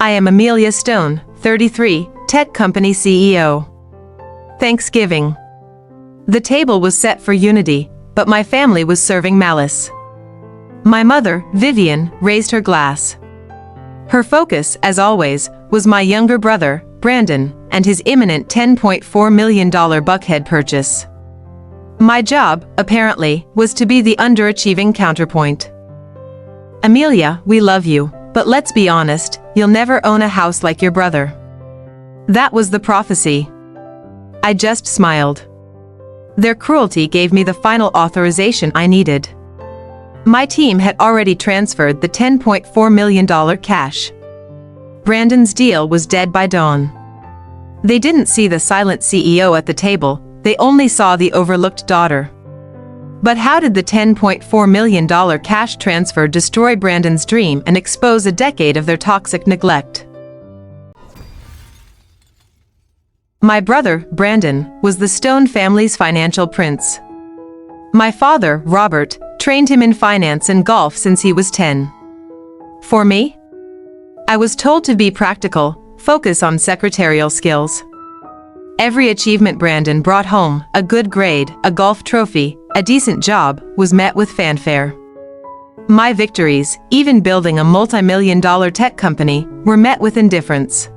I am Amelia Stone, 33, tech company CEO. Thanksgiving. The table was set for unity, but my family was serving malice. My mother, Vivian, raised her glass. Her focus, as always, was my younger brother, Brandon, and his imminent $10.4 million buckhead purchase. My job, apparently, was to be the underachieving counterpoint. Amelia, we love you, but let's be honest, you'll never own a house like your brother. That was the prophecy. I just smiled. Their cruelty gave me the final authorization I needed. My team had already transferred the $10.4 million cash. Brandon's deal was dead by dawn. They didn't see the silent CEO at the table, they only saw the overlooked daughter. But how did the $10.4 million cash transfer destroy Brandon's dream and expose a decade of their toxic neglect? My brother, Brandon, was the Stone family's financial prince. My father, Robert, trained him in finance and golf since he was 10. For me? I was told to be practical, focus on secretarial skills. Every achievement Brandon brought home, a good grade, a golf trophy, a decent job, was met with fanfare. My victories, even building a multi-million-dollar tech company, were met with indifference.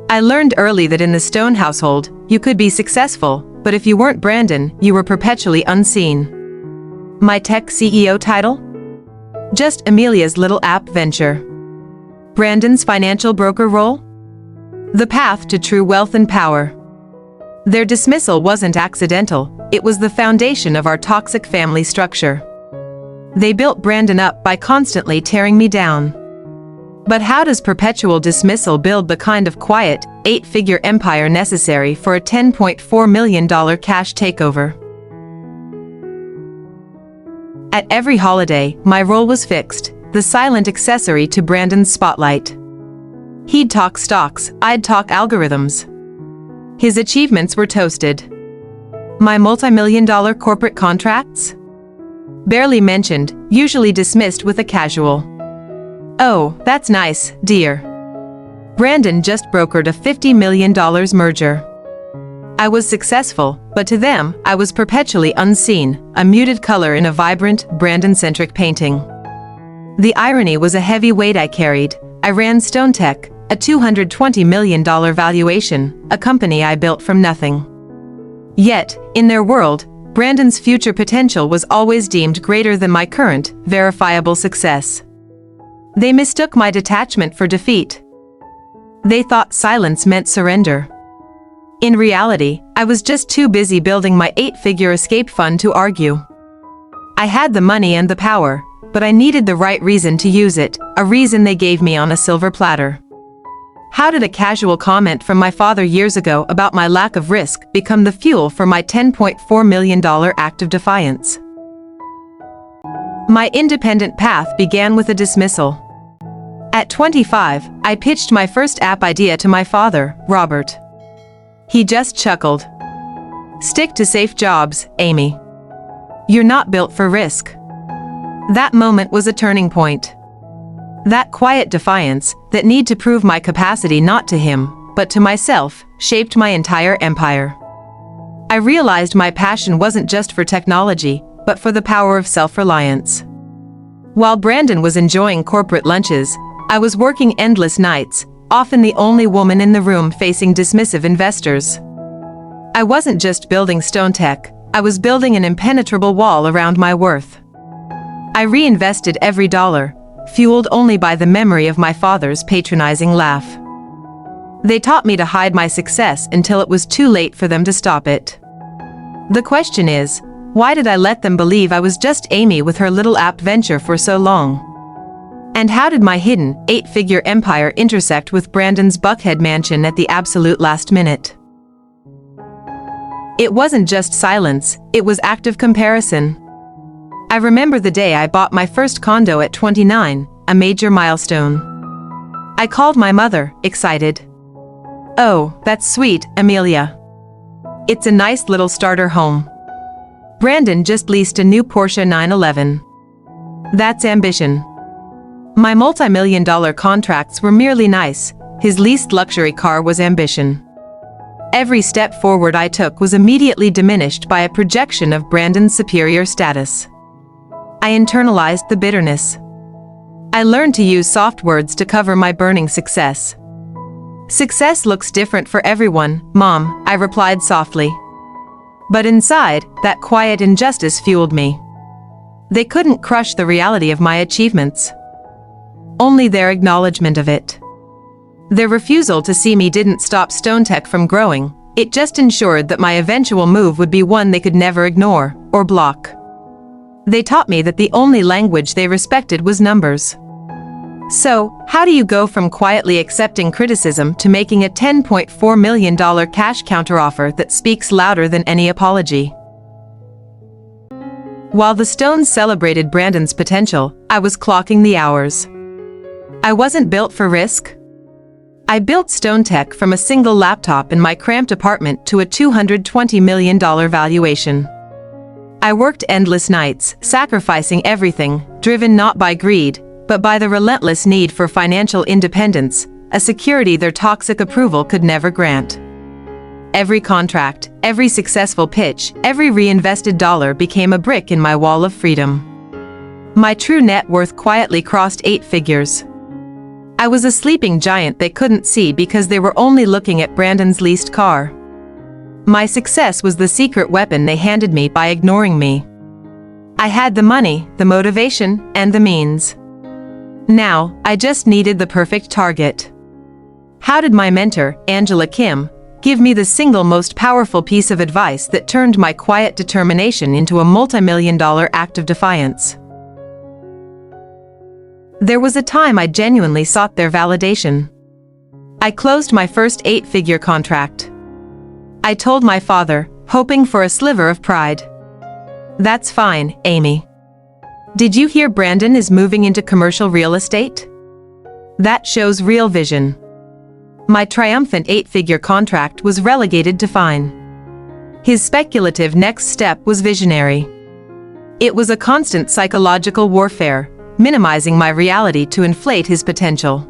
I learned early that in the Stone household, you could be successful, but if you weren't Brandon, you were perpetually unseen. My tech CEO title? Just Amelia's little app venture. Brandon's financial broker role? The path to true wealth and power. Their dismissal wasn't accidental, it was the foundation of our toxic family structure. They built Brandon up by constantly tearing me down. But how does perpetual dismissal build the kind of quiet, 8-figure empire necessary for a $10.4 million cash takeover? At every holiday, my role was fixed, the silent accessory to Brandon's spotlight. He'd talk stocks, I'd talk algorithms. His achievements were toasted. My multi-million-dollar corporate contracts? Barely mentioned, usually dismissed with a casual, "Oh, that's nice, dear." Brandon just brokered a $50 million merger. I was successful, but to them, I was perpetually unseen, a muted color in a vibrant, Brandon-centric painting. The irony was a heavy weight I carried. I ran Stone Tech, a $220 million valuation, a company I built from nothing. Yet, in their world, Brandon's future potential was always deemed greater than my current, verifiable success. They mistook my detachment for defeat. They thought silence meant surrender. In reality, I was just too busy building my 8-figure escape fund to argue. I had the money and the power, but I needed the right reason to use it, a reason they gave me on a silver platter. How did a casual comment from my father years ago about my lack of risk become the fuel for my $10.4 million act of defiance? My independent path began with a dismissal. At 25, I pitched my first app idea to my father, Robert. He just chuckled. "Stick to safe jobs, Amy. You're not built for risk." That moment was a turning point. That quiet defiance, that need to prove my capacity not to him, but to myself, shaped my entire empire. I realized my passion wasn't just for technology, but for the power of self-reliance. While Brandon was enjoying corporate lunches, I was working endless nights, often the only woman in the room facing dismissive investors. I wasn't just building Stone Tech, I was building an impenetrable wall around my worth. I reinvested every dollar, fueled only by the memory of my father's patronizing laugh. They taught me to hide my success until it was too late for them to stop it. The question is, why did I let them believe I was just Amy with her little app venture for so long? And how did my hidden, 8-figure empire intersect with Brandon's Buckhead mansion at the absolute last minute? It wasn't just silence, it was active comparison. I remember the day I bought my first condo at 29, a major milestone. I called my mother, excited. "Oh, that's sweet, Amelia. It's a nice little starter home. Brandon just leased a new Porsche 911. That's ambition." My multi-million-dollar contracts were merely nice. His leased luxury car was ambition. Every step forward I took was immediately diminished by a projection of Brandon's superior status. I internalized the bitterness. I learned to use soft words to cover my burning success. Success looks different for everyone, Mom, I replied softly. But inside, that quiet injustice fueled me. They couldn't crush the reality of my achievements. Only their acknowledgement of it. Their refusal to see me didn't stop StoneTech from growing, it just ensured that my eventual move would be one they could never ignore or block. They taught me that the only language they respected was numbers. So, how do you go from quietly accepting criticism to making a $10.4 million cash counteroffer that speaks louder than any apology? While the Stones celebrated Brandon's potential, I was clocking the hours. I wasn't built for risk. I built StoneTech from a single laptop in my cramped apartment to a $220 million valuation. I worked endless nights, sacrificing everything, driven not by greed, but by the relentless need for financial independence, a security their toxic approval could never grant. Every contract, every successful pitch, every reinvested dollar became a brick in my wall of freedom. My true net worth quietly crossed 8 figures. I was a sleeping giant they couldn't see because they were only looking at Brandon's leased car. My success was the secret weapon they handed me by ignoring me. I had the money, the motivation, and the means. Now, I just needed the perfect target. How did my mentor, Angela Kim, give me the single most powerful piece of advice that turned my quiet determination into a multi-million-dollar act of defiance? There was a time I genuinely sought their validation. I closed my first 8-figure contract. I told my father, hoping for a sliver of pride. "That's fine, Amy. Did you hear Brandon is moving into commercial real estate? That shows real vision." My triumphant 8-figure contract was relegated to fine. His speculative next step was visionary. It was a constant psychological warfare, minimizing my reality to inflate his potential.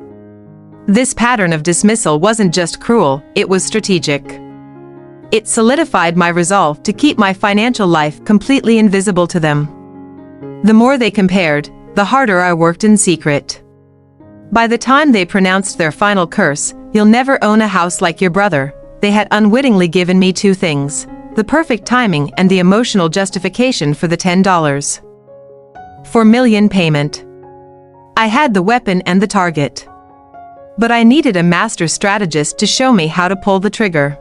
This pattern of dismissal wasn't just cruel, it was strategic. It solidified my resolve to keep my financial life completely invisible to them. The more they compared, the harder I worked in secret. By the time they pronounced their final curse, "You'll never own a house like your brother," they had unwittingly given me 2 things: the perfect timing and the emotional justification for the $10.4 million payment. I had the weapon and the target. But I needed a master strategist to show me how to pull the trigger.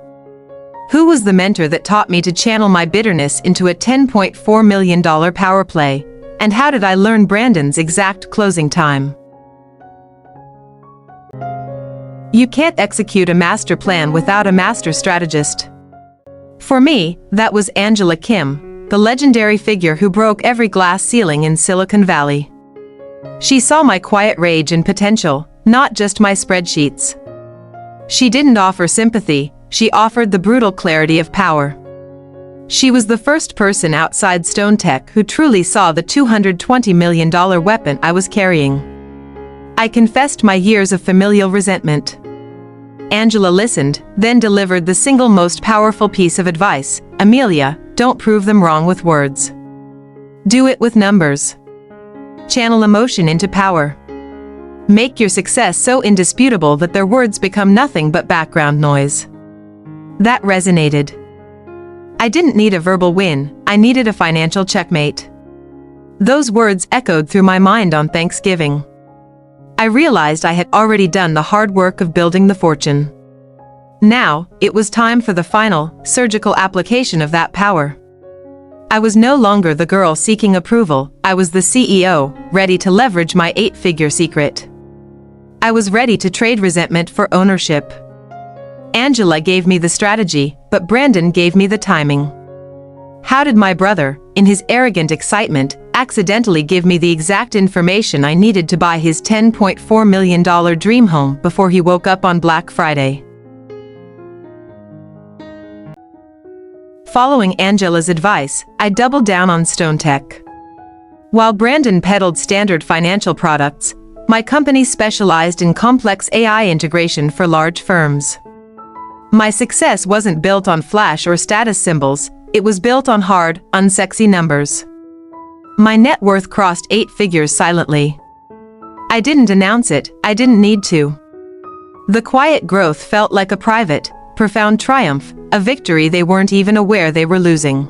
Who was the mentor that taught me to channel my bitterness into a $10.4 million power play? And how did I learn Brandon's exact closing time? You can't execute a master plan without a master strategist. For me, that was Angela Kim, the legendary figure who broke every glass ceiling in Silicon Valley. She saw my quiet rage and potential, not just my spreadsheets. She didn't offer sympathy, she offered the brutal clarity of power. She was the first person outside StoneTech who truly saw the $220 million weapon I was carrying. I confessed my years of familial resentment. Angela listened, then delivered the single most powerful piece of advice: "Amelia, don't prove them wrong with words. Do it with numbers. Channel emotion into power. Make your success so indisputable that their words become nothing but background noise." That resonated. I didn't need a verbal win, I needed a financial checkmate. Those words echoed through my mind on Thanksgiving. I realized I had already done the hard work of building the fortune. Now, it was time for the final, surgical application of that power. I was no longer the girl seeking approval, I was the CEO, ready to leverage my 8-figure secret. I was ready to trade resentment for ownership. Angela gave me the strategy, but Brandon gave me the timing. How did my brother, in his arrogant excitement, accidentally give me the exact information I needed to buy his $10.4 million dream home before he woke up on Black Friday? Following Angela's advice, I doubled down on StoneTech. While Brandon peddled standard financial products, My company specialized in complex AI integration for large firms. My success wasn't built on flash or status symbols, it was built on hard, unsexy numbers. My net worth crossed 8 figures silently. I didn't announce it, I didn't need to. The quiet growth felt like a private, profound triumph, a victory they weren't even aware they were losing.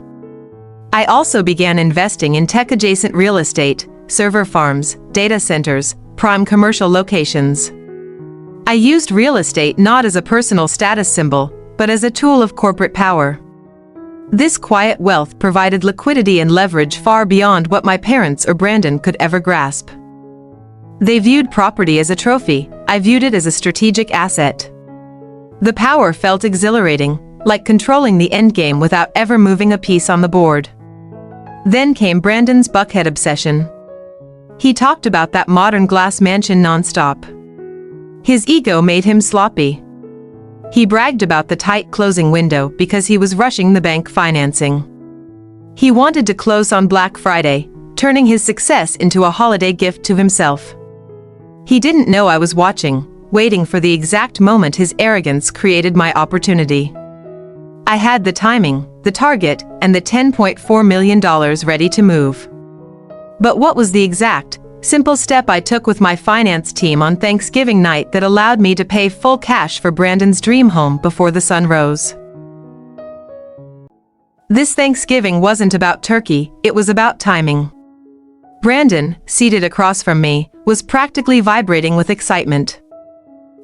I also began investing in tech-adjacent real estate, server farms, data centers, prime commercial locations. I used real estate not as a personal status symbol, but as a tool of corporate power. This quiet wealth provided liquidity and leverage far beyond what my parents or Brandon could ever grasp. They viewed property as a trophy, I viewed it as a strategic asset. The power felt exhilarating, like controlling the endgame without ever moving a piece on the board. Then came Brandon's Buckhead obsession. He talked about that modern glass mansion nonstop. His ego made him sloppy. He bragged about the tight closing window because he was rushing the bank financing. He wanted to close on Black Friday, turning his success into a holiday gift to himself. He didn't know I was watching, waiting for the exact moment his arrogance created my opportunity. I had the timing, the target, and the $10.4 million ready to move. But what was the exact, simple step I took with my finance team on Thanksgiving night that allowed me to pay full cash for Brandon's dream home before the sun rose? This Thanksgiving wasn't about turkey, it was about timing. Brandon, seated across from me, was practically vibrating with excitement.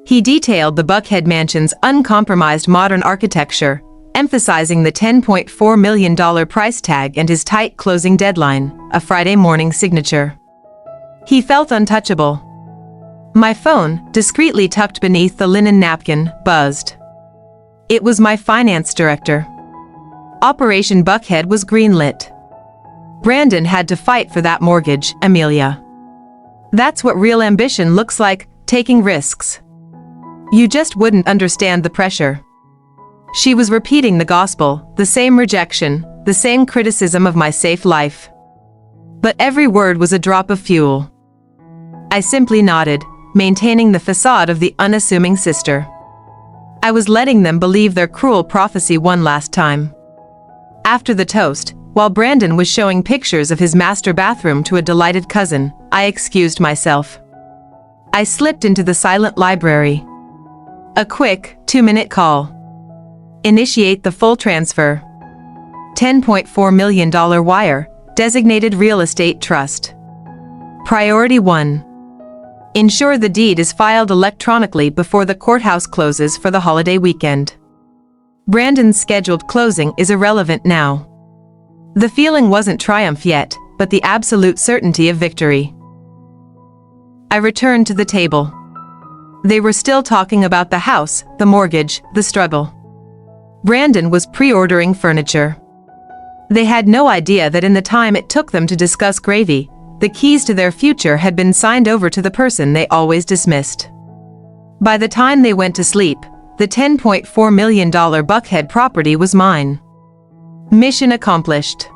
He detailed the Buckhead mansion's uncompromised modern architecture, emphasizing the $10.4 million price tag and his tight closing deadline, a Friday morning signature. He felt untouchable. My phone, discreetly tucked beneath the linen napkin, buzzed. It was my finance director. Operation Buckhead was greenlit. Brandon had to fight for that mortgage, Amelia. That's what real ambition looks like, taking risks. You just wouldn't understand the pressure. She was repeating the gospel, the same rejection, the same criticism of my safe life. But every word was a drop of fuel. I simply nodded, maintaining the facade of the unassuming sister. I was letting them believe their cruel prophecy one last time. After the toast, while Brandon was showing pictures of his master bathroom to a delighted cousin, I excused myself. I slipped into the silent library. A quick, 2-minute call. Initiate the full transfer. $10.4 million wire, designated real estate trust. Priority 1. Ensure the deed is filed electronically before the courthouse closes for the holiday weekend. Brandon's scheduled closing is irrelevant now. The feeling wasn't triumph yet, but the absolute certainty of victory. I returned to the table. They were still talking about the house, the mortgage, the struggle. Brandon was pre-ordering furniture. They had no idea that in the time it took them to discuss gravy, the keys to their future had been signed over to the person they always dismissed. By the time they went to sleep, the $10.4 million Buckhead property was mine. Mission accomplished.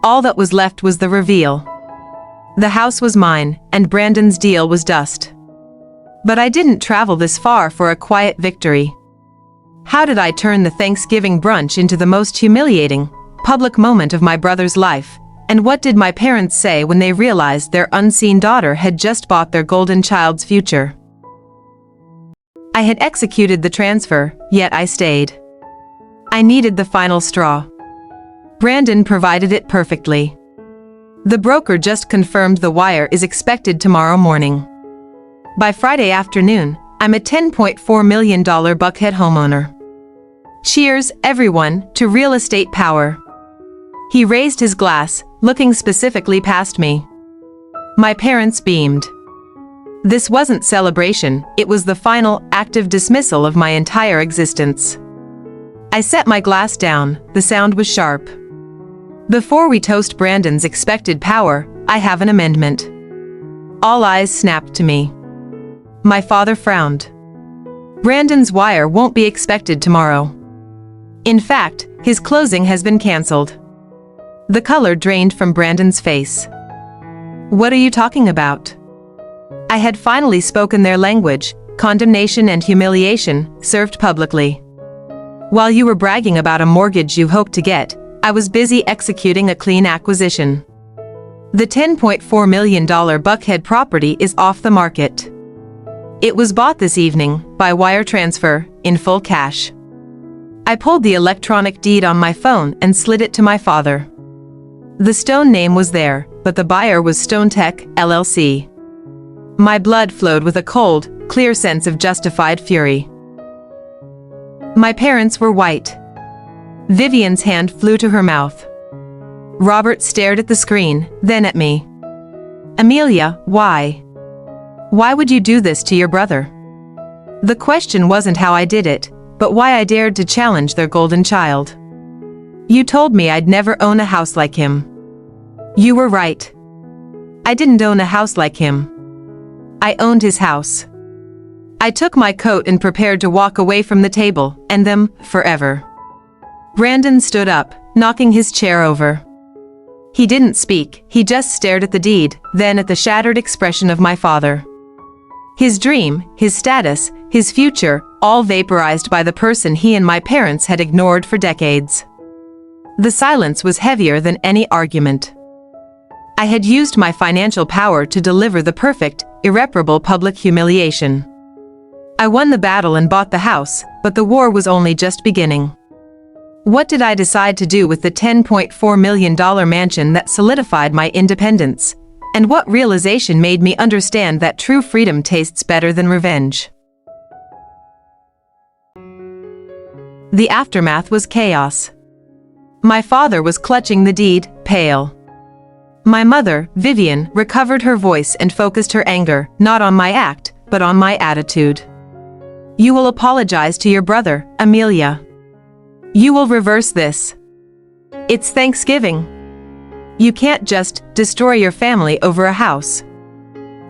All that was left was the reveal. The house was mine, and Brandon's deal was dust. But I didn't travel this far for a quiet victory. How did I turn the Thanksgiving brunch into the most humiliating, public moment of my brother's life, and what did my parents say when they realized their unseen daughter had just bought their golden child's future? I had executed the transfer, yet I stayed. I needed the final straw. Brandon provided it perfectly. The broker just confirmed the wire is expected tomorrow morning. By Friday afternoon, I'm a $10.4 million Buckhead homeowner. Cheers, everyone, to real estate power. He raised his glass, looking specifically past me. My parents beamed. This wasn't celebration, it was the final, active dismissal of my entire existence. I set my glass down, the sound was sharp. Before we toast Brandon's expected power, I have an amendment. All eyes snapped to me. My father frowned. Brandon's wire won't be expected tomorrow. In fact, his closing has been cancelled. The color drained from Brandon's face. What are you talking about? I had finally spoken their language, condemnation and humiliation, served publicly. While you were bragging about a mortgage you hoped to get, I was busy executing a clean acquisition. The $10.4 million Buckhead property is off the market. It was bought this evening, by wire transfer, in full cash. I pulled the electronic deed on my phone and slid it to my father. The Stone name was there, but the buyer was Stone Tech, LLC. My blood flowed with a cold, clear sense of justified fury. My parents were white. Vivian's hand flew to her mouth. Robert stared at the screen, then at me. Amelia, why? Why would you do this to your brother? The question wasn't how I did it, but why I dared to challenge their golden child. You told me I'd never own a house like him. You were right. I didn't own a house like him. I owned his house. I took my coat and prepared to walk away from the table, and them, forever. Brandon stood up, knocking his chair over. He didn't speak, he just stared at the deed, then at the shattered expression of my father. His dream, his status, his future, all vaporized by the person he and my parents had ignored for decades. The silence was heavier than any argument. I had used my financial power to deliver the perfect, irreparable public humiliation. I won the battle and bought the house, but the war was only just beginning. What did I decide to do with the $10.4 million mansion that solidified my independence? And what realization made me understand that true freedom tastes better than revenge? The aftermath was chaos. My father was clutching the deed, pale. My mother, Vivian, recovered her voice and focused her anger, not on my act, but on my attitude. You will apologize to your brother, Amelia. You will reverse this. It's Thanksgiving. You can't just destroy your family over a house.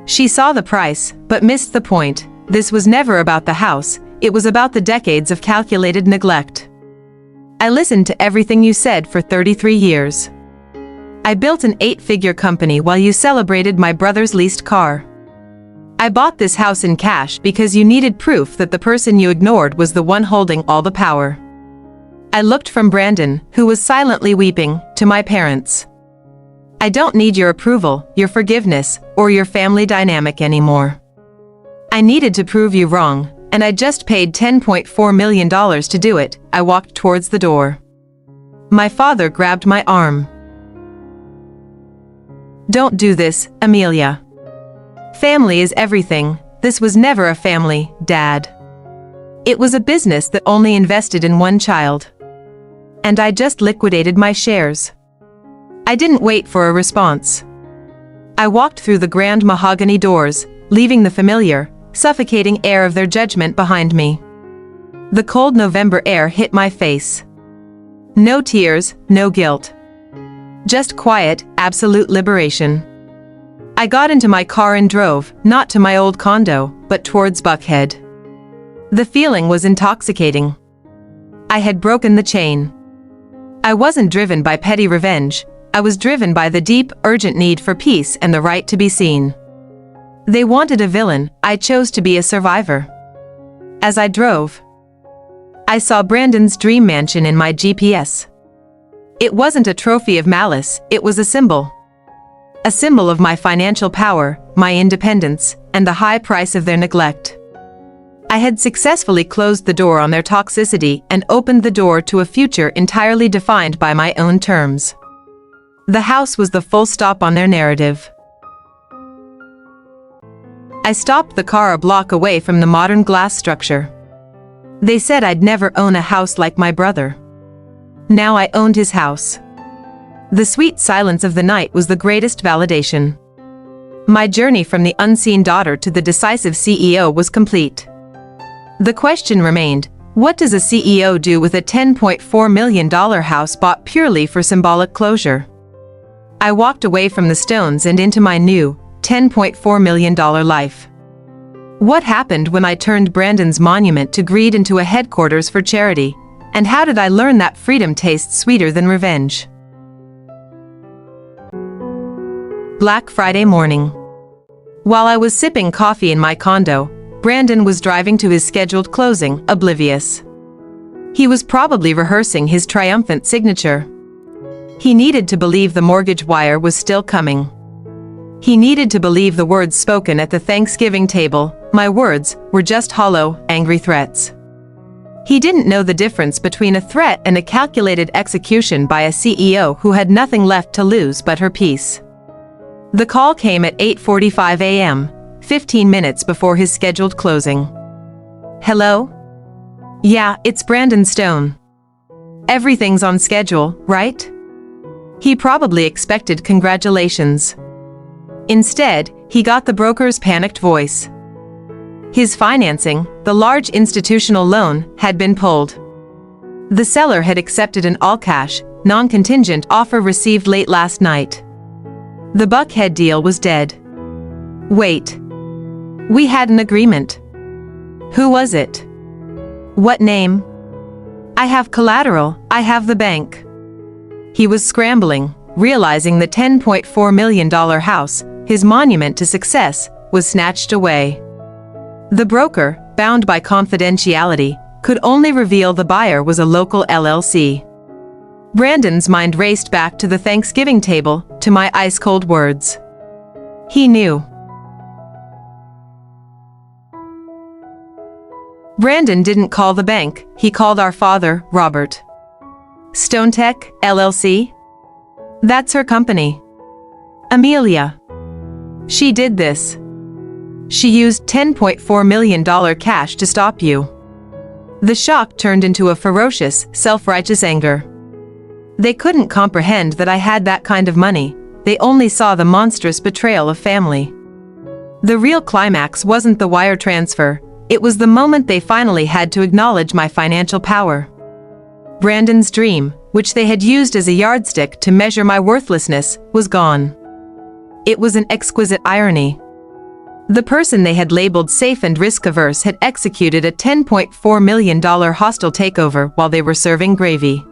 She saw the price, but missed the point. This was never about the house, it was about the decades of calculated neglect. I listened to everything you said for 33 years. I built an 8-figure company while you celebrated my brother's leased car. I bought this house in cash because you needed proof that the person you ignored was the one holding all the power. I looked from Brandon, who was silently weeping, to my parents. I don't need your approval, your forgiveness, or your family dynamic anymore. I needed to prove you wrong, and I just paid $10.4 million to do it. I walked towards the door. My father grabbed my arm. Don't do this, Amelia. Family is everything. This was never a family, Dad. It was a business that only invested in one child. And I just liquidated my shares. I didn't wait for a response. I walked through the grand mahogany doors, leaving the familiar, suffocating air of their judgment behind me. The cold November air hit my face. No tears, no guilt. Just quiet, absolute liberation. I got into my car and drove, not to my old condo, but towards Buckhead. The feeling was intoxicating. I had broken the chain. I wasn't driven by petty revenge, I was driven by the deep, urgent need for peace and the right to be seen. They wanted a villain, I chose to be a survivor. As I drove, I saw Brandon's dream mansion in my GPS. It wasn't a trophy of malice, it was a symbol. A symbol of my financial power, my independence, and the high price of their neglect. I had successfully closed the door on their toxicity and opened the door to a future entirely defined by my own terms. The house was the full stop on their narrative. I stopped the car a block away from the modern glass structure. They said I'd never own a house like my brother. Now I owned his house. The sweet silence of the night was the greatest validation. My journey from the unseen daughter to the decisive CEO was complete. The question remained, what does a CEO do with a $10.4 million house bought purely for symbolic closure? I walked away from the Stones and into my new, $10.4 million life. What happened when I turned Brandon's monument to greed into a headquarters for charity? And how did I learn that freedom tastes sweeter than revenge? Black Friday morning. While I was sipping coffee in my condo, Brandon was driving to his scheduled closing, oblivious. He was probably rehearsing his triumphant signature. He needed to believe the mortgage wire was still coming. He needed to believe the words spoken at the Thanksgiving table, my words, were just hollow, angry threats. He didn't know the difference between a threat and a calculated execution by a CEO who had nothing left to lose but her peace. The call came at 8:45 a.m., 15 minutes before his scheduled closing. Hello? Yeah, it's Brandon Stone. Everything's on schedule, right? He probably expected congratulations. Instead, he got the broker's panicked voice. His financing, the large institutional loan, had been pulled. The seller had accepted an all-cash, non-contingent offer received late last night. The Buckhead deal was dead. Wait. We had an agreement. Who was it? What name? I have collateral, I have the bank. He was scrambling, realizing the $10.4 million house, his monument to success, was snatched away. The broker, bound by confidentiality, could only reveal the buyer was a local LLC. Brandon's mind raced back to the Thanksgiving table, to my ice-cold words. He knew. Brandon didn't call the bank, he called our father, Robert. StoneTech, LLC? That's her company. Amelia. She did this. She used $10.4 million cash to stop you. The shock turned into a ferocious, self-righteous anger. They couldn't comprehend that I had that kind of money, they only saw the monstrous betrayal of family. The real climax wasn't the wire transfer, it was the moment they finally had to acknowledge my financial power. Brandon's dream, which they had used as a yardstick to measure my worthlessness, was gone. It was an exquisite irony. The person they had labeled safe and risk-averse had executed a $10.4 million hostile takeover while they were serving gravy.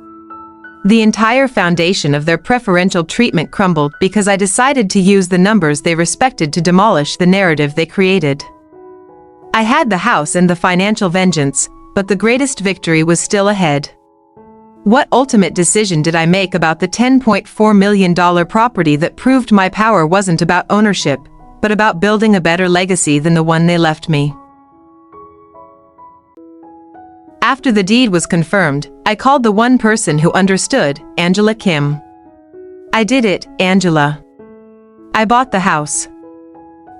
The entire foundation of their preferential treatment crumbled because I decided to use the numbers they respected to demolish the narrative they created. I had the house and the financial vengeance, but the greatest victory was still ahead. What ultimate decision did I make about the $10.4 million property that proved my power wasn't about ownership, but about building a better legacy than the one they left me? After the deed was confirmed, I called the one person who understood, Angela Kim. I did it, Angela. I bought the house.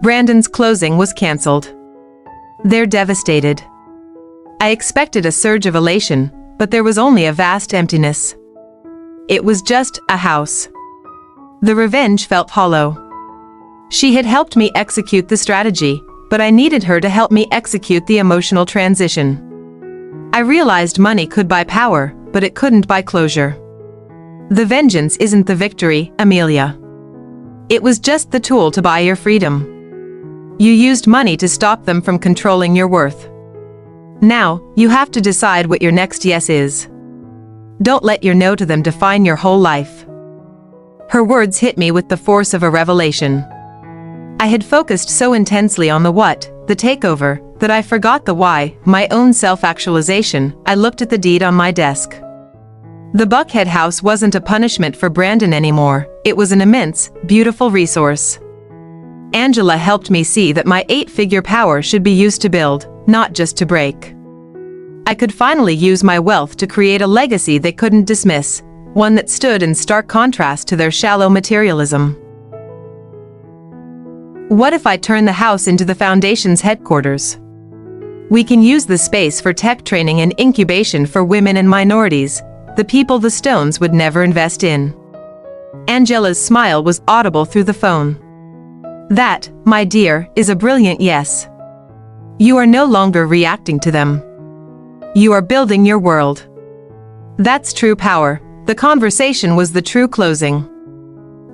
Brandon's closing was cancelled. They're devastated. I expected a surge of elation, but there was only a vast emptiness. It was just a house. The revenge felt hollow. She had helped me execute the strategy, but I needed her to help me execute the emotional transition. I realized money could buy power, but it couldn't buy closure. The vengeance isn't the victory, Amelia. It was just the tool to buy your freedom. You used money to stop them from controlling your worth. Now, you have to decide what your next yes is. Don't let your no to them define your whole life. Her words hit me with the force of a revelation. I had focused so intensely on the what, the takeover, that I forgot the why, my own self-actualization. I looked at the deed on my desk. The Buckhead house wasn't a punishment for Brandon anymore, it was an immense, beautiful resource. Angela helped me see that my 8-figure power should be used to build, not just to break. I could finally use my wealth to create a legacy they couldn't dismiss, one that stood in stark contrast to their shallow materialism. What if I turn the house into the Foundation's headquarters? We can use the space for tech training and incubation for women and minorities, the people the Stones would never invest in. Angela's smile was audible through the phone. That, my dear, is a brilliant yes. You are no longer reacting to them. You are building your world. That's true power. The conversation was the true closing.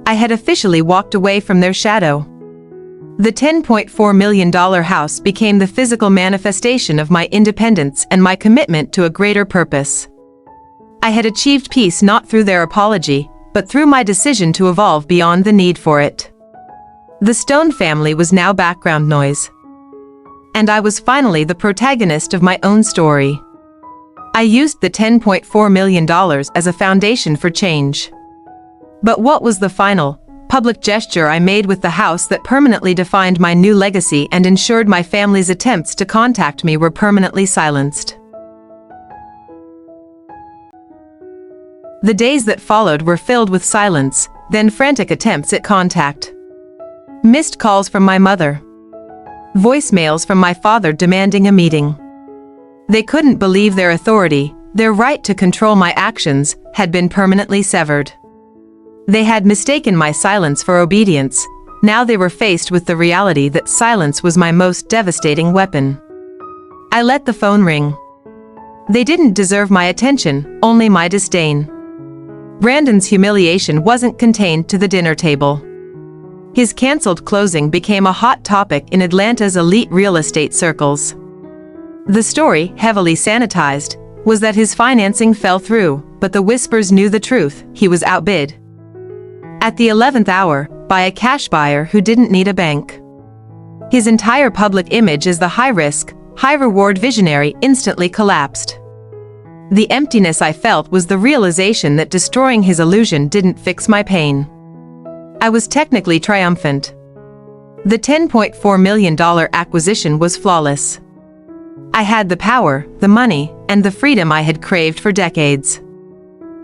I had officially walked away from their shadow. The $10.4 million house became the physical manifestation of my independence and my commitment to a greater purpose. I had achieved peace not through their apology, but through my decision to evolve beyond the need for it. The Stone family was now background noise. And I was finally the protagonist of my own story. I used the $10.4 million as a foundation for change. But what was the final, public gesture I made with the house that permanently defined my new legacy and ensured my family's attempts to contact me were permanently silenced? The days that followed were filled with silence, then frantic attempts at contact. Missed calls from my mother. Voicemails from my father demanding a meeting. They couldn't believe their authority, their right to control my actions, had been permanently severed. They had mistaken my silence for obedience. Now they were faced with the reality that silence was my most devastating weapon. I let the phone ring. They didn't deserve my attention, only my disdain. Brandon's humiliation wasn't contained to the dinner table. His canceled closing became a hot topic in Atlanta's elite real estate circles. The story, heavily sanitized, was that his financing fell through, but the whispers knew the truth: he was outbid. At the 11th hour, by a cash buyer who didn't need a bank. His entire public image as the high-risk, high-reward visionary instantly collapsed. The emptiness I felt was the realization that destroying his illusion didn't fix my pain. I was technically triumphant. The $10.4 million acquisition was flawless. I had the power, the money, and the freedom I had craved for decades.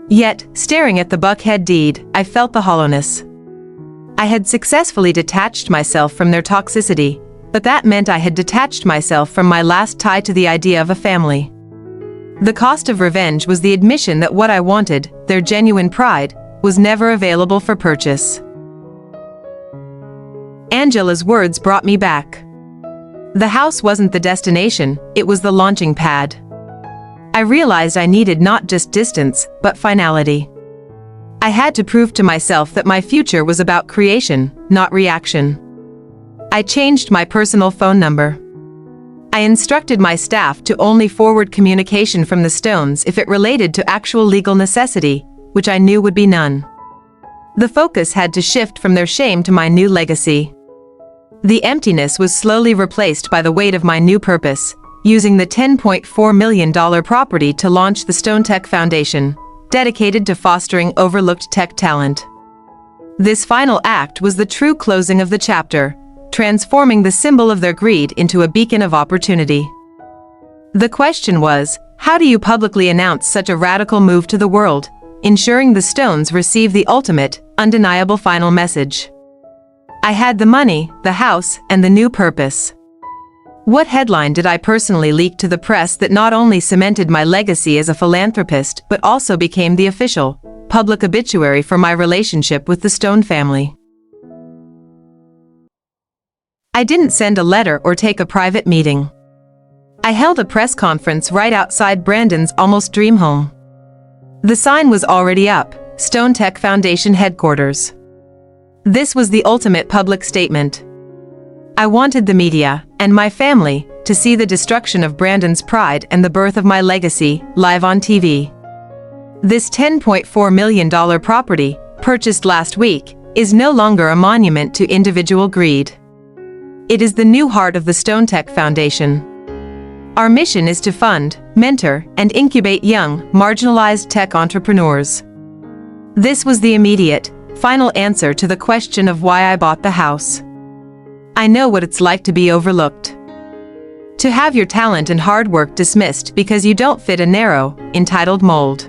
Yet, staring at the Buckhead deed, I felt the hollowness. I had successfully detached myself from their toxicity, but that meant I had detached myself from my last tie to the idea of a family. The cost of revenge was the admission that what I wanted, their genuine pride, was never available for purchase. Angela's words brought me back. The house wasn't the destination, it was the launching pad. I realized I needed not just distance, but finality. I had to prove to myself that my future was about creation, not reaction. I changed my personal phone number. I instructed my staff to only forward communication from the Stones if it related to actual legal necessity, which I knew would be none. The focus had to shift from their shame to my new legacy. The emptiness was slowly replaced by the weight of my new purpose, using the $10.4 million property to launch the Stone Tech Foundation, dedicated to fostering overlooked tech talent. This final act was the true closing of the chapter, transforming the symbol of their greed into a beacon of opportunity. The question was, how do you publicly announce such a radical move to the world, ensuring the Stones receive the ultimate, undeniable final message? I had the money, the house, and the new purpose. What headline did I personally leak to the press that not only cemented my legacy as a philanthropist but also became the official, public obituary for my relationship with the Stone family? I didn't send a letter or take a private meeting. I held a press conference right outside Brandon's almost dream home. The sign was already up, Stone Tech Foundation headquarters. This was the ultimate public statement. I wanted the media, and my family, to see the destruction of Brandon's pride and the birth of my legacy, live on TV. This $10.4 million property, purchased last week, is no longer a monument to individual greed. It is the new heart of the Stone Tech Foundation. Our mission is to fund, mentor, and incubate young, marginalized tech entrepreneurs. This was the immediate, final answer to the question of why I bought the house. I know what it's like to be overlooked. To have your talent and hard work dismissed because you don't fit a narrow, entitled mold.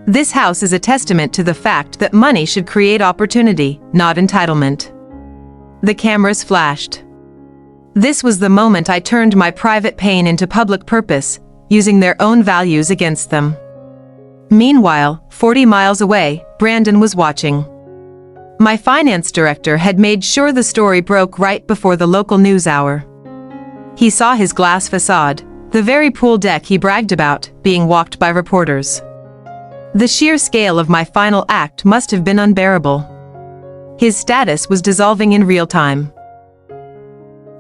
This house is a testament to the fact that money should create opportunity, not entitlement. The cameras flashed. This was the moment I turned my private pain into public purpose, using their own values against them. Meanwhile, 40 miles away, Brandon was watching. My finance director had made sure the story broke right before the local news hour. He saw his glass facade, the very pool deck he bragged about, being walked by reporters. The sheer scale of my final act must have been unbearable. His status was dissolving in real time.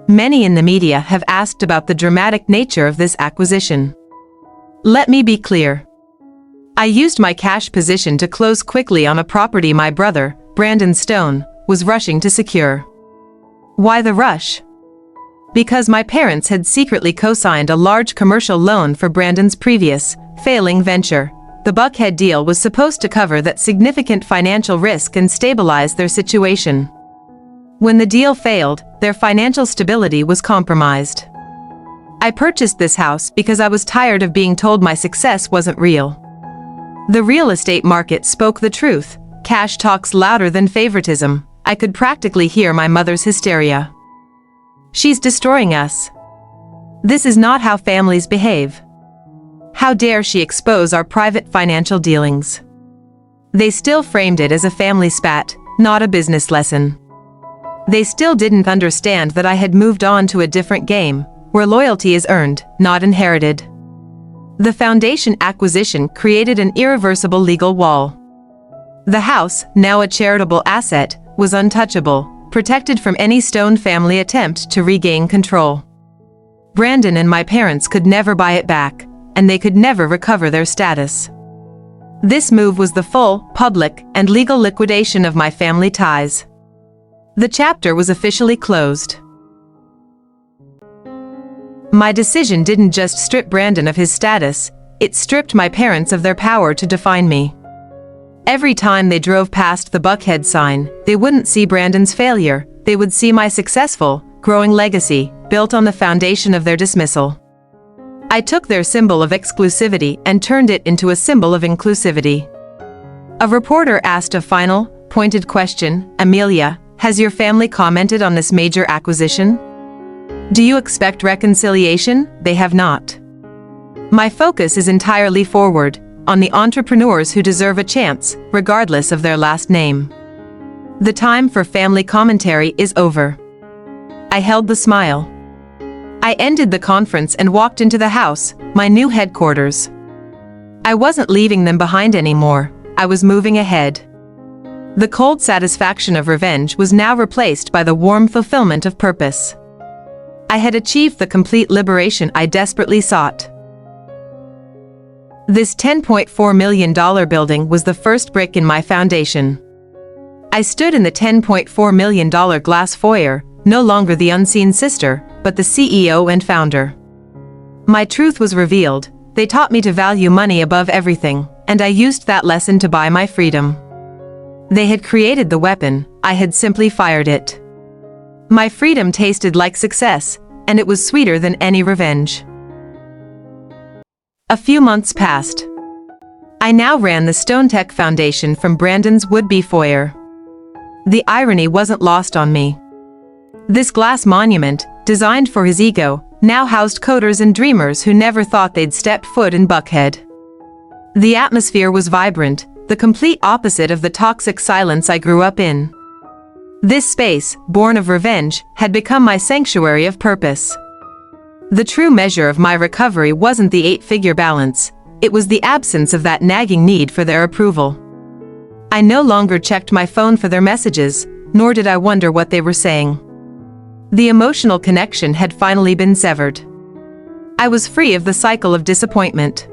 Many in the media have asked about the dramatic nature of this acquisition. Let me be clear. I used my cash position to close quickly on a property my brother, Brandon Stone, was rushing to secure. Why the rush? Because my parents had secretly co-signed a large commercial loan for Brandon's previous, failing venture. The Buckhead deal was supposed to cover that significant financial risk and stabilize their situation. When the deal failed, their financial stability was compromised. I purchased this house because I was tired of being told my success wasn't real. The real estate market spoke the truth. Cash talks louder than favoritism. I could practically hear my mother's hysteria. She's destroying us. This is not how families behave. How dare she expose our private financial dealings? They still framed it as a family spat, not a business lesson. They still didn't understand that I had moved on to a different game, where loyalty is earned, not inherited. The foundation acquisition created an irreversible legal wall. The house, now a charitable asset, was untouchable, protected from any Stone family attempt to regain control. Brandon and my parents could never buy it back, and they could never recover their status. This move was the full, public, and legal liquidation of my family ties. The chapter was officially closed. My decision didn't just strip Brandon of his status, it stripped my parents of their power to define me. Every time they drove past the Buckhead sign, they wouldn't see Brandon's failure, they would see my successful, growing legacy, built on the foundation of their dismissal. I took their symbol of exclusivity and turned it into a symbol of inclusivity. A reporter asked a final, pointed question, "Amelia, has your family commented on this major acquisition? Do you expect reconciliation?" They have not. My focus is entirely forward, on the entrepreneurs who deserve a chance, regardless of their last name. The time for family commentary is over. I held the smile. I ended the conference and walked into the house, my new headquarters. I wasn't leaving them behind anymore, I was moving ahead. The cold satisfaction of revenge was now replaced by the warm fulfillment of purpose. I had achieved the complete liberation I desperately sought. This $10.4 million building was the first brick in my foundation. I stood in the $10.4 million glass foyer, no longer the unseen sister, but the CEO and founder. My truth was revealed. They taught me to value money above everything, and I used that lesson to buy my freedom. They had created the weapon, I had simply fired it. My freedom tasted like success, and it was sweeter than any revenge. A few months passed. I now ran the Stone Tech Foundation from Brandon's would-be foyer. The irony wasn't lost on me. This glass monument, designed for his ego, now housed coders and dreamers who never thought they'd stepped foot in Buckhead. The atmosphere was vibrant, the complete opposite of the toxic silence I grew up in. This space, born of revenge, had become my sanctuary of purpose. The true measure of my recovery wasn't the 8-figure balance, it was the absence of that nagging need for their approval. I no longer checked my phone for their messages, nor did I wonder what they were saying. The emotional connection had finally been severed. I was free of the cycle of disappointment.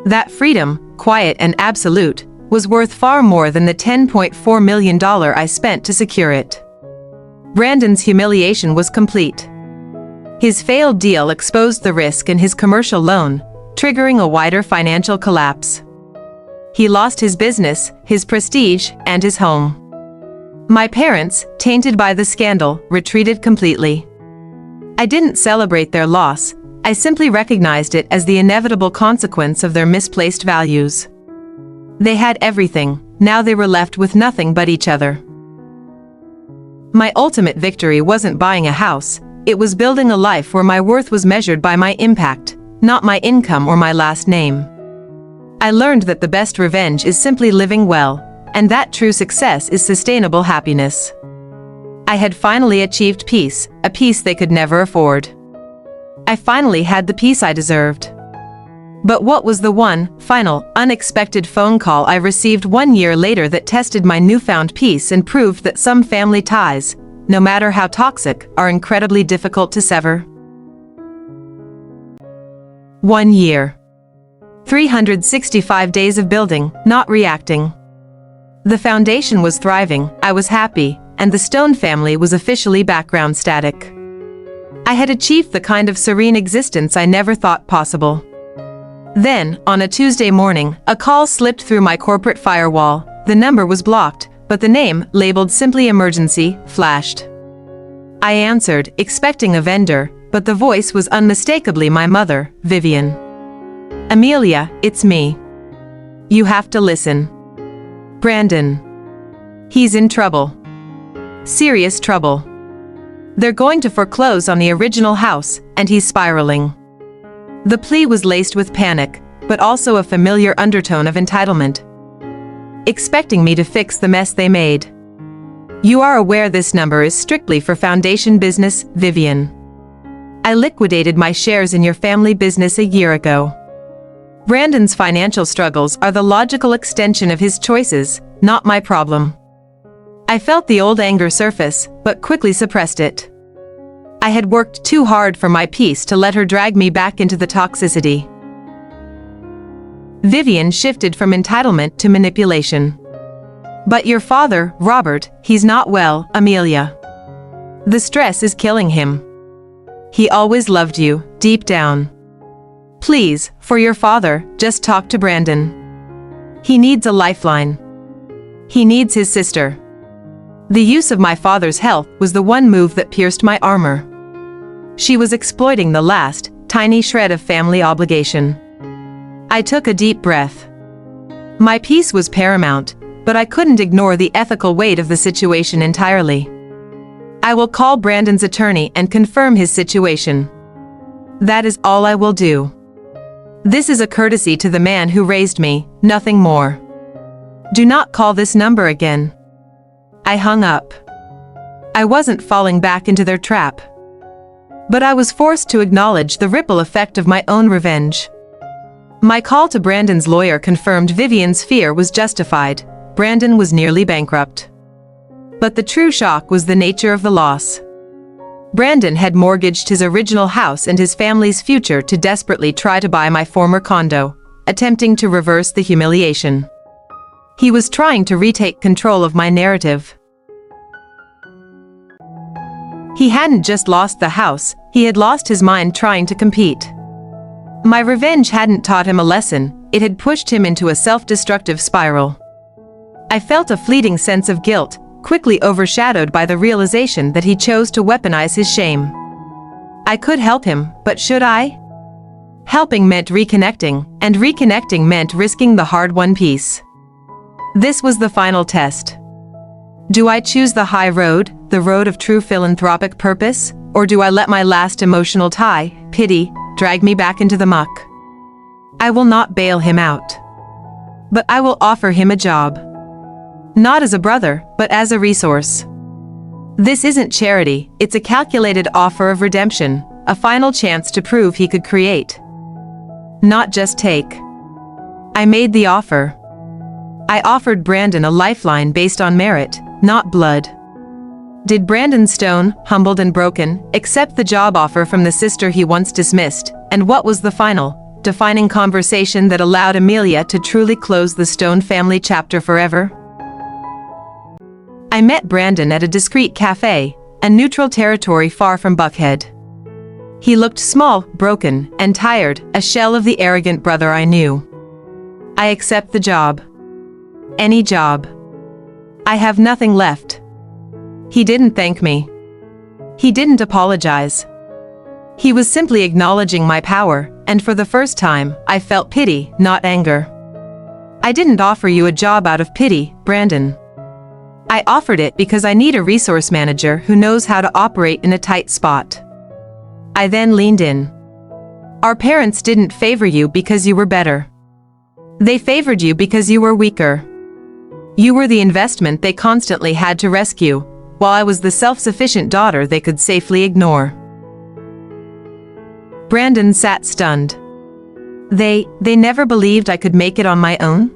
That freedom, quiet and absolute, was worth far more than the $10.4 million I spent to secure it. Brandon's humiliation was complete. His failed deal exposed the risk in his commercial loan, triggering a wider financial collapse. He lost his business, his prestige, and his home. My parents, tainted by the scandal, retreated completely. I didn't celebrate their loss, I simply recognized it as the inevitable consequence of their misplaced values. They had everything, now they were left with nothing but each other. My ultimate victory wasn't buying a house, it was building a life where my worth was measured by my impact, not my income or my last name. I learned that the best revenge is simply living well, and that true success is sustainable happiness. I had finally achieved peace, a peace they could never afford. I finally had the peace I deserved. But what was the one, final, unexpected phone call I received 1 year later that tested my newfound peace and proved that some family ties, no matter how toxic, are incredibly difficult to sever? 1 year. 365 days of building, not reacting. The foundation was thriving, I was happy, and the Stone family was officially background static. I had achieved the kind of serene existence I never thought possible. Then, on a Tuesday morning, a call slipped through my corporate firewall. The number was blocked, but the name, labeled simply emergency, flashed. I answered, expecting a vendor, but the voice was unmistakably my mother, Vivian. "Amelia, it's me. You have to listen. Brandon. He's in trouble. Serious trouble. They're going to foreclose on the original house, and he's spiraling." The plea was laced with panic, but also a familiar undertone of entitlement. Expecting me to fix the mess they made. "You are aware this number is strictly for foundation business, Vivian. I liquidated my shares in your family business a year ago. Brandon's financial struggles are the logical extension of his choices, not my problem." I felt the old anger surface, but quickly suppressed it. I had worked too hard for my peace to let her drag me back into the toxicity. Vivian shifted from entitlement to manipulation. "But your father, Robert, he's not well, Amelia. The stress is killing him. He always loved you, deep down. Please, for your father, just talk to Brandon. He needs a lifeline. He needs his sister." The use of my father's health was the one move that pierced my armor. She was exploiting the last, tiny shred of family obligation. I took a deep breath. My peace was paramount, but I couldn't ignore the ethical weight of the situation entirely. "I will call Brandon's attorney and confirm his situation. That is all I will do. This is a courtesy to the man who raised me, nothing more. Do not call this number again." I hung up. I wasn't falling back into their trap. But I was forced to acknowledge the ripple effect of my own revenge. My call to Brandon's lawyer confirmed Vivian's fear was justified. Brandon was nearly bankrupt. But the true shock was the nature of the loss. Brandon had mortgaged his original house and his family's future to desperately try to buy my former condo, attempting to reverse the humiliation. He was trying to retake control of my narrative. He hadn't just lost the house, he had lost his mind trying to compete. My revenge hadn't taught him a lesson, it had pushed him into a self-destructive spiral. I felt a fleeting sense of guilt, quickly overshadowed by the realization that he chose to weaponize his shame. I could help him, but should I? Helping meant reconnecting, and reconnecting meant risking the hard-won peace. This was the final test. Do I choose the high road, the road of true philanthropic purpose, or do I let my last emotional tie, pity, drag me back into the muck? I will not bail him out. But I will offer him a job. Not as a brother, but as a resource. This isn't charity, it's a calculated offer of redemption, a final chance to prove he could create. Not just take. I made the offer. I offered Brandon a lifeline based on merit, not blood. Did Brandon Stone, humbled and broken, accept the job offer from the sister he once dismissed, and what was the final, defining conversation that allowed Amelia to truly close the Stone family chapter forever? I met Brandon at a discreet cafe, a neutral territory far from Buckhead. He looked small, broken, and tired, a shell of the arrogant brother I knew. I accept the job. Any job. I have nothing left. He didn't thank me. He didn't apologize. He was simply acknowledging my power, and for the first time, I felt pity, not anger. I didn't offer you a job out of pity, Brandon. I offered it because I need a resource manager who knows how to operate in a tight spot. I then leaned in. Our parents didn't favor you because you were better. They favored you because you were weaker. You were the investment they constantly had to rescue, while I was the self-sufficient daughter they could safely ignore. Brandon sat stunned. They never believed I could make it on my own?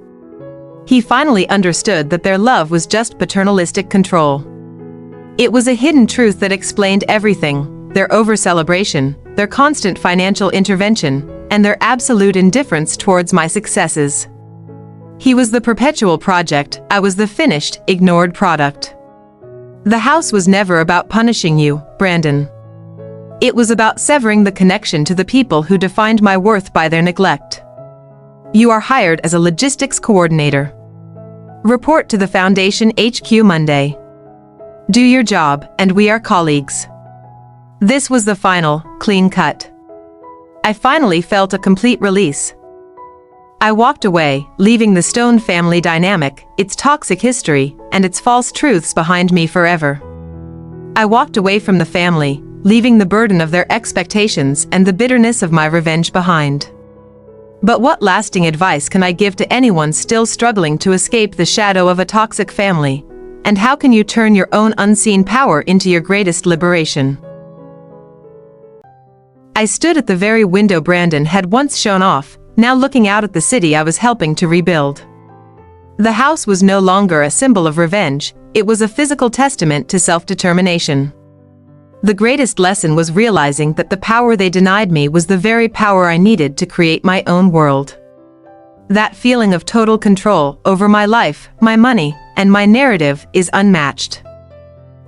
He finally understood that their love was just paternalistic control. It was a hidden truth that explained everything, their over-celebration, their constant financial intervention, and their absolute indifference towards my successes. He was the perpetual project, I was the finished, ignored product. The house was never about punishing you, Brandon. It was about severing the connection to the people who defined my worth by their neglect. You are hired as a logistics coordinator. Report to the Foundation HQ Monday. Do your job, and we are colleagues. This was the final, clean cut. I finally felt a complete release. I walked away, leaving the Stone family dynamic, its toxic history, and its false truths behind me forever. I walked away from the family, leaving the burden of their expectations and the bitterness of my revenge behind. But what lasting advice can I give to anyone still struggling to escape the shadow of a toxic family? And how can you turn your own unseen power into your greatest liberation? I stood at the very window Brandon had once shown off, now looking out at the city I was helping to rebuild. The house was no longer a symbol of revenge, it was a physical testament to self-determination. The greatest lesson was realizing that the power they denied me was the very power I needed to create my own world. That feeling of total control over my life, my money, and my narrative is unmatched.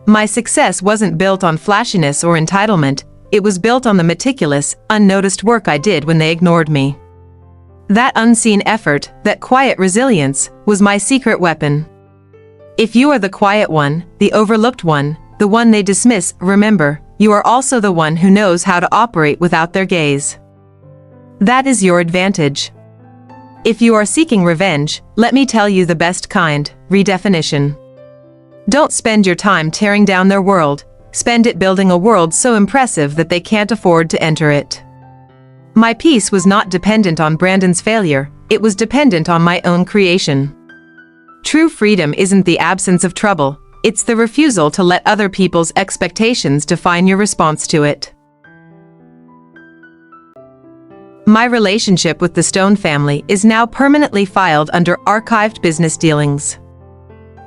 My success wasn't built on flashiness or entitlement, it was built on the meticulous, unnoticed work I did when they ignored me. That unseen effort, that quiet resilience, was my secret weapon. If you are the quiet one, the overlooked one, the one they dismiss, remember, you are also the one who knows how to operate without their gaze. That is your advantage. If you are seeking revenge, let me tell you the best kind, redefinition. Don't spend your time tearing down their world, spend it building a world so impressive that they can't afford to enter it. My peace was not dependent on Brandon's failure, it was dependent on my own creation. True freedom isn't the absence of trouble, it's the refusal to let other people's expectations define your response to it. My relationship with the Stone family is now permanently filed under archived business dealings.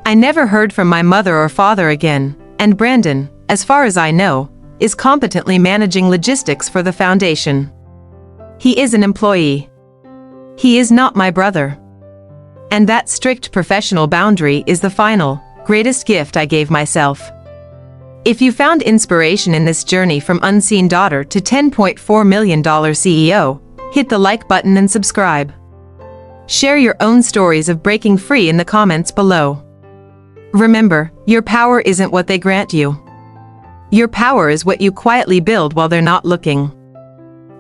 I never heard from my mother or father again, and Brandon, as far as I know, is competently managing logistics for the foundation. He is an employee. He is not my brother. And that strict professional boundary is the final, greatest gift I gave myself. If you found inspiration in this journey from unseen daughter to $10.4 million CEO, hit the like button and subscribe. Share your own stories of breaking free in the comments below. Remember, your power isn't what they grant you. Your power is what you quietly build while they're not looking.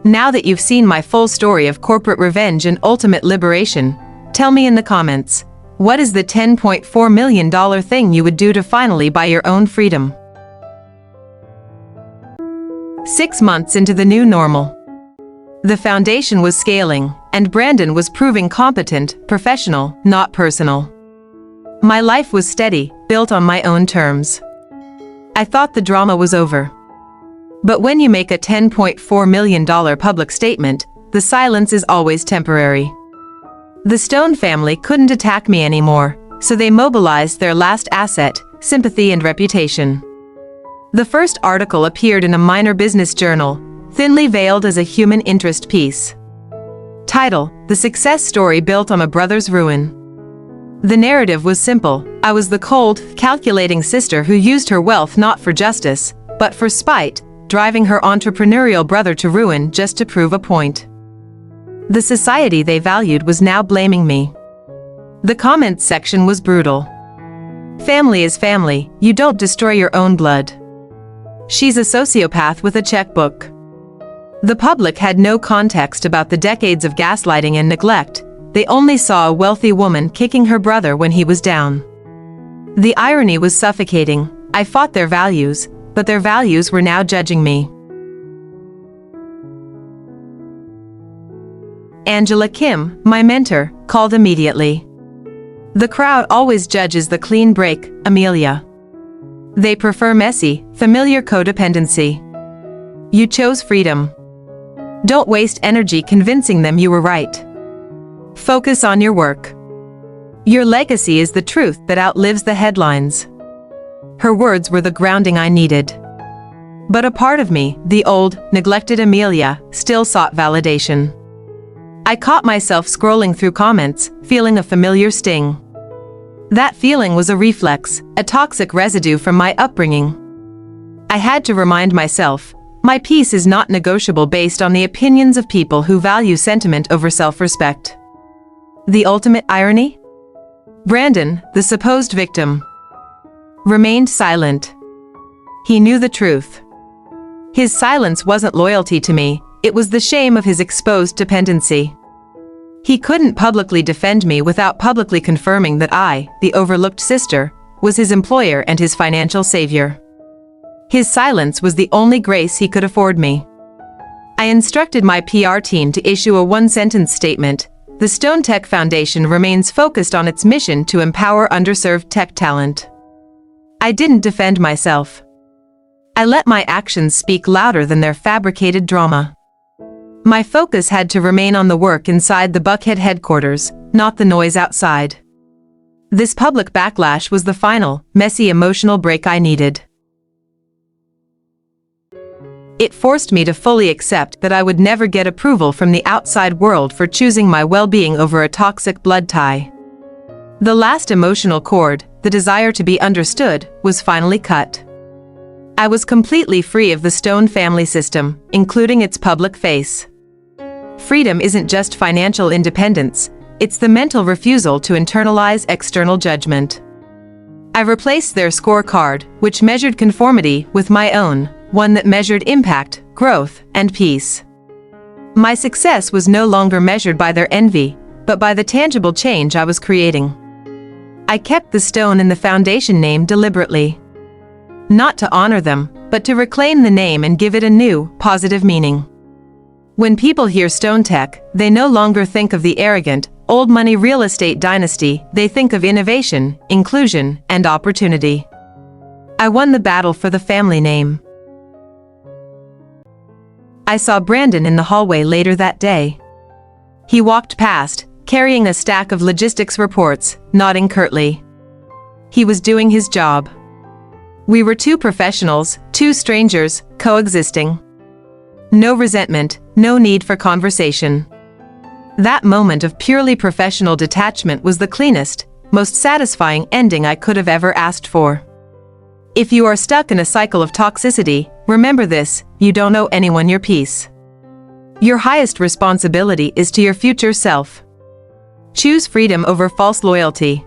Now that you've seen my full story of corporate revenge and ultimate liberation, tell me in the comments, what is the $10.4 million thing you would do to finally buy your own freedom? 6 months into the new normal. The foundation was scaling, and Brandon was proving competent, professional, not personal. My life was steady, built on my own terms. I thought the drama was over. But when you make a $10.4 million public statement, the silence is always temporary. The Stone family couldn't attack me anymore, so they mobilized their last asset, sympathy and reputation. The first article appeared in a minor business journal, thinly veiled as a human interest piece. Title: The Success Story Built on a Brother's Ruin. The narrative was simple. I was the cold, calculating sister who used her wealth not for justice, but for spite, driving her entrepreneurial brother to ruin just to prove a point. The society they valued was now blaming me. The comments section was brutal. Family is family, you don't destroy your own blood. She's a sociopath with a checkbook. The public had no context about the decades of gaslighting and neglect, they only saw a wealthy woman kicking her brother when he was down. The irony was suffocating. I fought their values, but their values were now judging me. Angela Kim, my mentor, called immediately. The crowd always judges the clean break, Amelia. They prefer messy, familiar codependency. You chose freedom. Don't waste energy convincing them you were right. Focus on your work. Your legacy is the truth that outlives the headlines. Her words were the grounding I needed. But a part of me, the old, neglected Amelia, still sought validation. I caught myself scrolling through comments, feeling a familiar sting. That feeling was a reflex, a toxic residue from my upbringing. I had to remind myself, my peace is not negotiable based on the opinions of people who value sentiment over self-respect. The ultimate irony? Brandon, the supposed victim, remained silent. He knew the truth. His silence wasn't loyalty to me, it was the shame of his exposed dependency. He couldn't publicly defend me without publicly confirming that I, the overlooked sister, was his employer and his financial savior. His silence was the only grace he could afford me. I instructed my PR team to issue a one-sentence statement: the Stone Tech Foundation remains focused on its mission to empower underserved tech talent. I didn't defend myself. I let my actions speak louder than their fabricated drama. My focus had to remain on the work inside the Buckhead headquarters, not the noise outside. This public backlash was the final, messy emotional break I needed. It forced me to fully accept that I would never get approval from the outside world for choosing my well-being over a toxic blood tie. The last emotional cord, the desire to be understood, was finally cut. I was completely free of the Stone family system, including its public face. Freedom isn't just financial independence, it's the mental refusal to internalize external judgment. I replaced their scorecard, which measured conformity, with my own, one that measured impact, growth, and peace. My success was no longer measured by their envy, but by the tangible change I was creating. I kept the Stone in the foundation name deliberately. Not to honor them, but to reclaim the name and give it a new, positive meaning. When people hear Stone Tech, they no longer think of the arrogant, old money real estate dynasty, they think of innovation, inclusion, and opportunity. I won the battle for the family name. I saw Brandon in the hallway later that day. He walked past, carrying a stack of logistics reports, nodding curtly. He was doing his job. We were two professionals, two strangers, coexisting. No resentment, no need for conversation. That moment of purely professional detachment was the cleanest, most satisfying ending I could have ever asked for. If you are stuck in a cycle of toxicity, remember this: you don't owe anyone your peace. Your highest responsibility is to your future self. Choose freedom over false loyalty.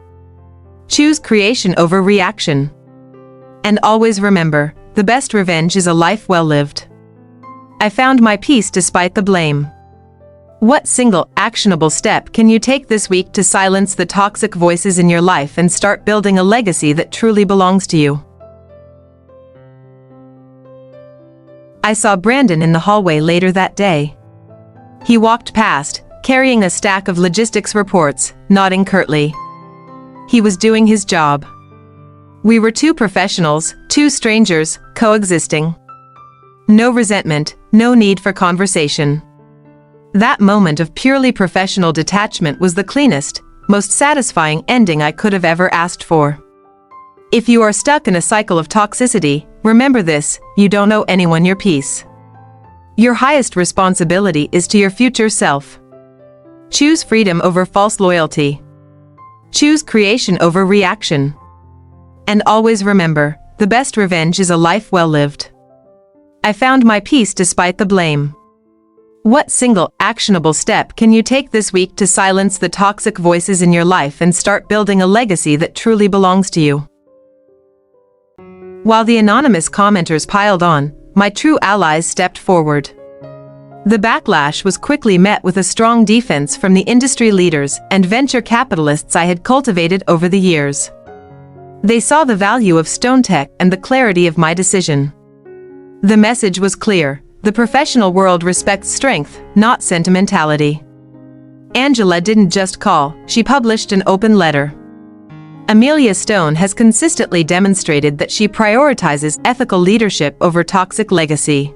Choose creation over reaction. And always remember, the best revenge is a life well lived. I found my peace despite the blame. What single, actionable step can you take this week to silence the toxic voices in your life and start building a legacy that truly belongs to you? I saw Brandon in the hallway later that day. He walked past, carrying a stack of logistics reports, nodding curtly. He was doing his job. We were two professionals, two strangers, coexisting. No resentment, no need for conversation. That moment of purely professional detachment was the cleanest, most satisfying ending I could have ever asked for. If you are stuck in a cycle of toxicity, remember this: you don't owe anyone your peace. Your highest responsibility is to your future self. Choose freedom over false loyalty. Choose creation over reaction. And always remember, the best revenge is a life well lived. I found my peace despite the blame. What single, actionable step can you take this week to silence the toxic voices in your life and start building a legacy that truly belongs to you? While the anonymous commenters piled on, my true allies stepped forward. The backlash was quickly met with a strong defense from the industry leaders and venture capitalists I had cultivated over the years. They saw the value of Stone Tech and the clarity of my decision. The message was clear: the professional world respects strength, not sentimentality. Angela didn't just call, she published an open letter. Amelia Stone has consistently demonstrated that she prioritizes ethical leadership over toxic legacy.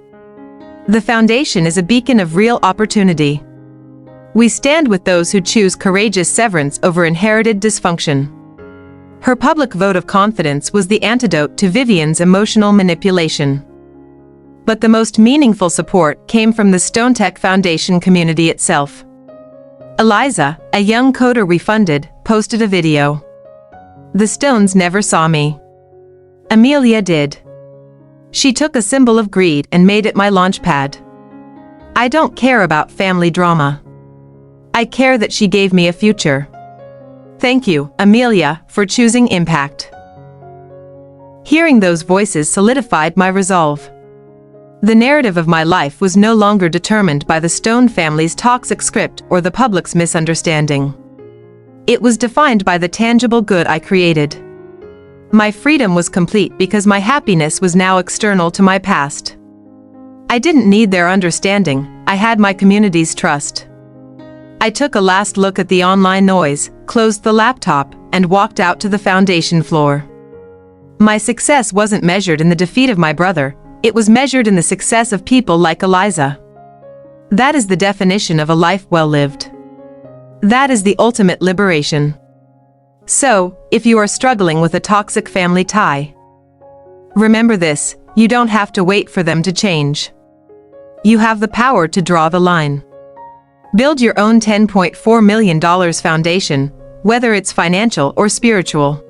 The foundation is a beacon of real opportunity. We stand with those who choose courageous severance over inherited dysfunction. Her public vote of confidence was the antidote to Vivian's emotional manipulation. But the most meaningful support came from the Stone Tech Foundation community itself. Eliza, a young coder we funded, posted a video. The Stones never saw me. Amelia did. She took a symbol of greed and made it my launch pad. I don't care about family drama. I care that she gave me a future. Thank you, Amelia, for choosing impact. Hearing those voices solidified my resolve. The narrative of my life was no longer determined by the Stone family's toxic script or the public's misunderstanding. It was defined by the tangible good I created. My freedom was complete because my happiness was now external to my past. I didn't need their understanding, I had my community's trust. I took a last look at the online noise, closed the laptop, and walked out to the foundation floor. My success wasn't measured in the defeat of my brother, it was measured in the success of people like Eliza. That is the definition of a life well lived. That is the ultimate liberation. So, if you are struggling with a toxic family tie, remember this: you don't have to wait for them to change. You have the power to draw the line. Build your own $10.4 million foundation, whether it's financial or spiritual.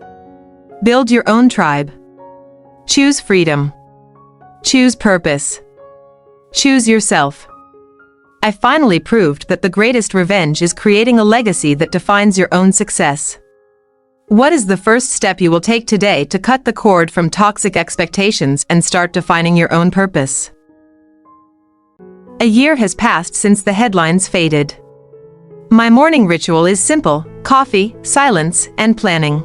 Build your own tribe. Choose freedom. Choose purpose. Choose yourself. I finally proved that the greatest revenge is creating a legacy that defines your own success. What is the first step you will take today to cut the cord from toxic expectations and start defining your own purpose? A year has passed since the headlines faded. My morning ritual is simple: coffee, silence, and planning.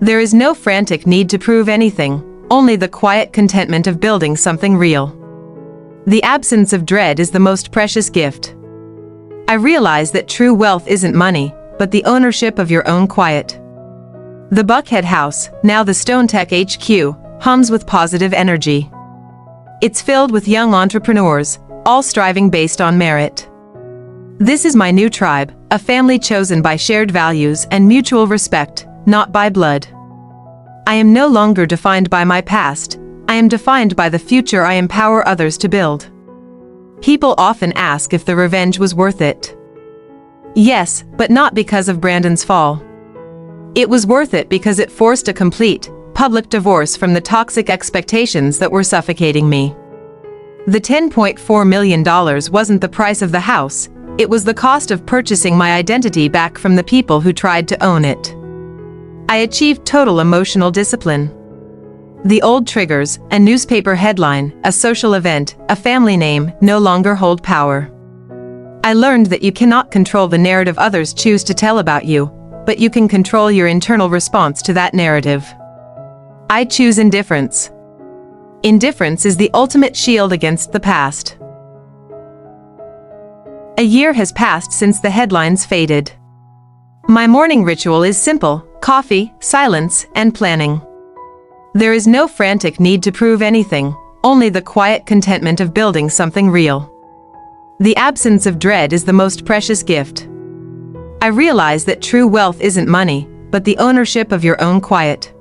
There is no frantic need to prove anything, only the quiet contentment of building something real. The absence of dread is the most precious gift. I realize that true wealth isn't money, but the ownership of your own quiet. The Buckhead House, now the Stone Tech HQ, hums with positive energy. It's filled with young entrepreneurs, all striving based on merit. This is my new tribe, a family chosen by shared values and mutual respect, not by blood. I am no longer defined by my past, I am defined by the future I empower others to build. People often ask if the revenge was worth it. Yes, but not because of Brandon's fall. It was worth it because it forced a complete, public divorce from the toxic expectations that were suffocating me. The $10.4 million wasn't the price of the house, it was the cost of purchasing my identity back from the people who tried to own it. I achieved total emotional discipline. The old triggers, a newspaper headline, a social event, a family name, no longer hold power. I learned that you cannot control the narrative others choose to tell about you, but you can control your internal response to that narrative. I choose indifference. Indifference is the ultimate shield against the past. A year has passed since the headlines faded. My morning ritual is simple: coffee, silence, and planning. There is no frantic need to prove anything, only the quiet contentment of building something real. The absence of dread is the most precious gift. I realize that true wealth isn't money, but the ownership of your own quiet.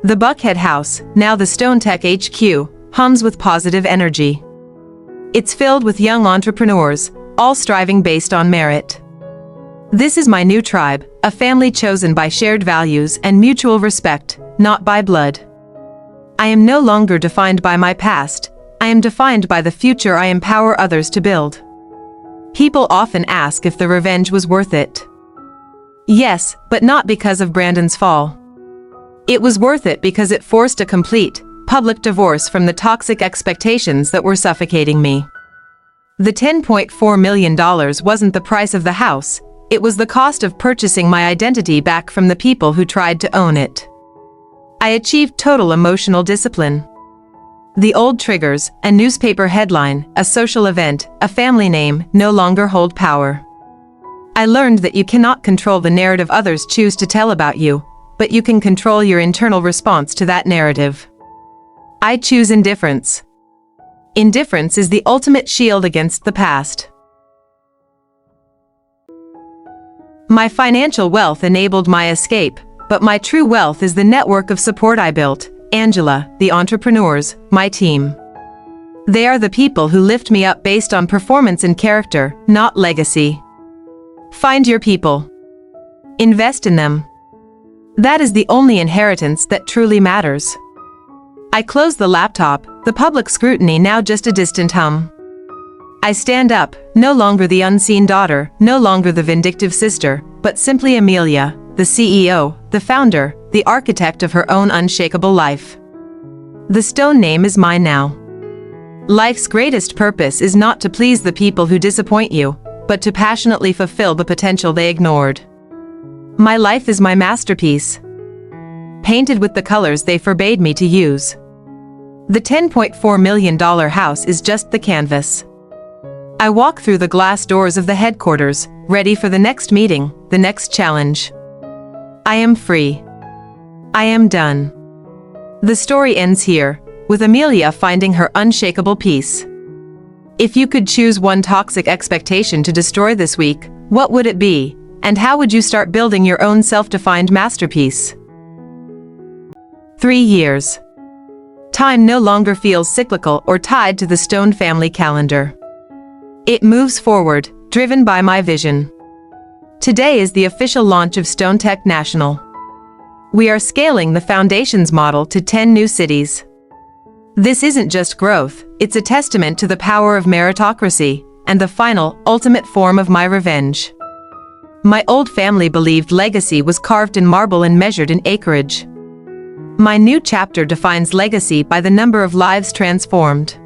The Buckhead House, now the Stone Tech HQ, hums with positive energy. It's filled with young entrepreneurs, all striving based on merit. This is my new tribe, a family chosen by shared values and mutual respect, not by blood. I am no longer defined by my past, I am defined by the future I empower others to build. People often ask if the revenge was worth it. Yes, but not because of Brandon's fall. It was worth it because it forced a complete, public divorce from the toxic expectations that were suffocating me. The $10.4 million wasn't the price of the house, it was the cost of purchasing my identity back from the people who tried to own it. I achieved total emotional discipline. The old triggers, a newspaper headline, a social event, a family name, no longer hold power. I learned that you cannot control the narrative others choose to tell about you, but you can control your internal response to that narrative. I choose indifference. Indifference is the ultimate shield against the past. My financial wealth enabled my escape, but my true wealth is the network of support I built: Angela, the entrepreneurs, my team. They are the people who lift me up based on performance and character, not legacy. Find your people. Invest in them. That is the only inheritance that truly matters. I close the laptop, the public scrutiny now just a distant hum. I stand up, no longer the unseen daughter, no longer the vindictive sister, but simply Amelia, the CEO, the founder, the architect of her own unshakable life. The Stone name is mine now. Life's greatest purpose is not to please the people who disappoint you, but to passionately fulfill the potential they ignored. My life is my masterpiece, painted with the colors they forbade me to use. The $10.4 million house is just the canvas. I walk through the glass doors of the headquarters, ready for the next meeting, the next challenge. I am free. I am done. The story ends here, with Amelia finding her unshakable peace. If you could choose one toxic expectation to destroy this week, what would it be, and how would you start building your own self-defined masterpiece? 3 years. Time no longer feels cyclical or tied to the Stone family calendar. It moves forward, driven by my vision. Today is the official launch of Stone Tech National. We are scaling the foundations model to 10 new cities. This isn't just growth, it's a testament to the power of meritocracy, and the final, ultimate form of my revenge. My old family believed legacy was carved in marble and measured in acreage. My new chapter defines legacy by the number of lives transformed.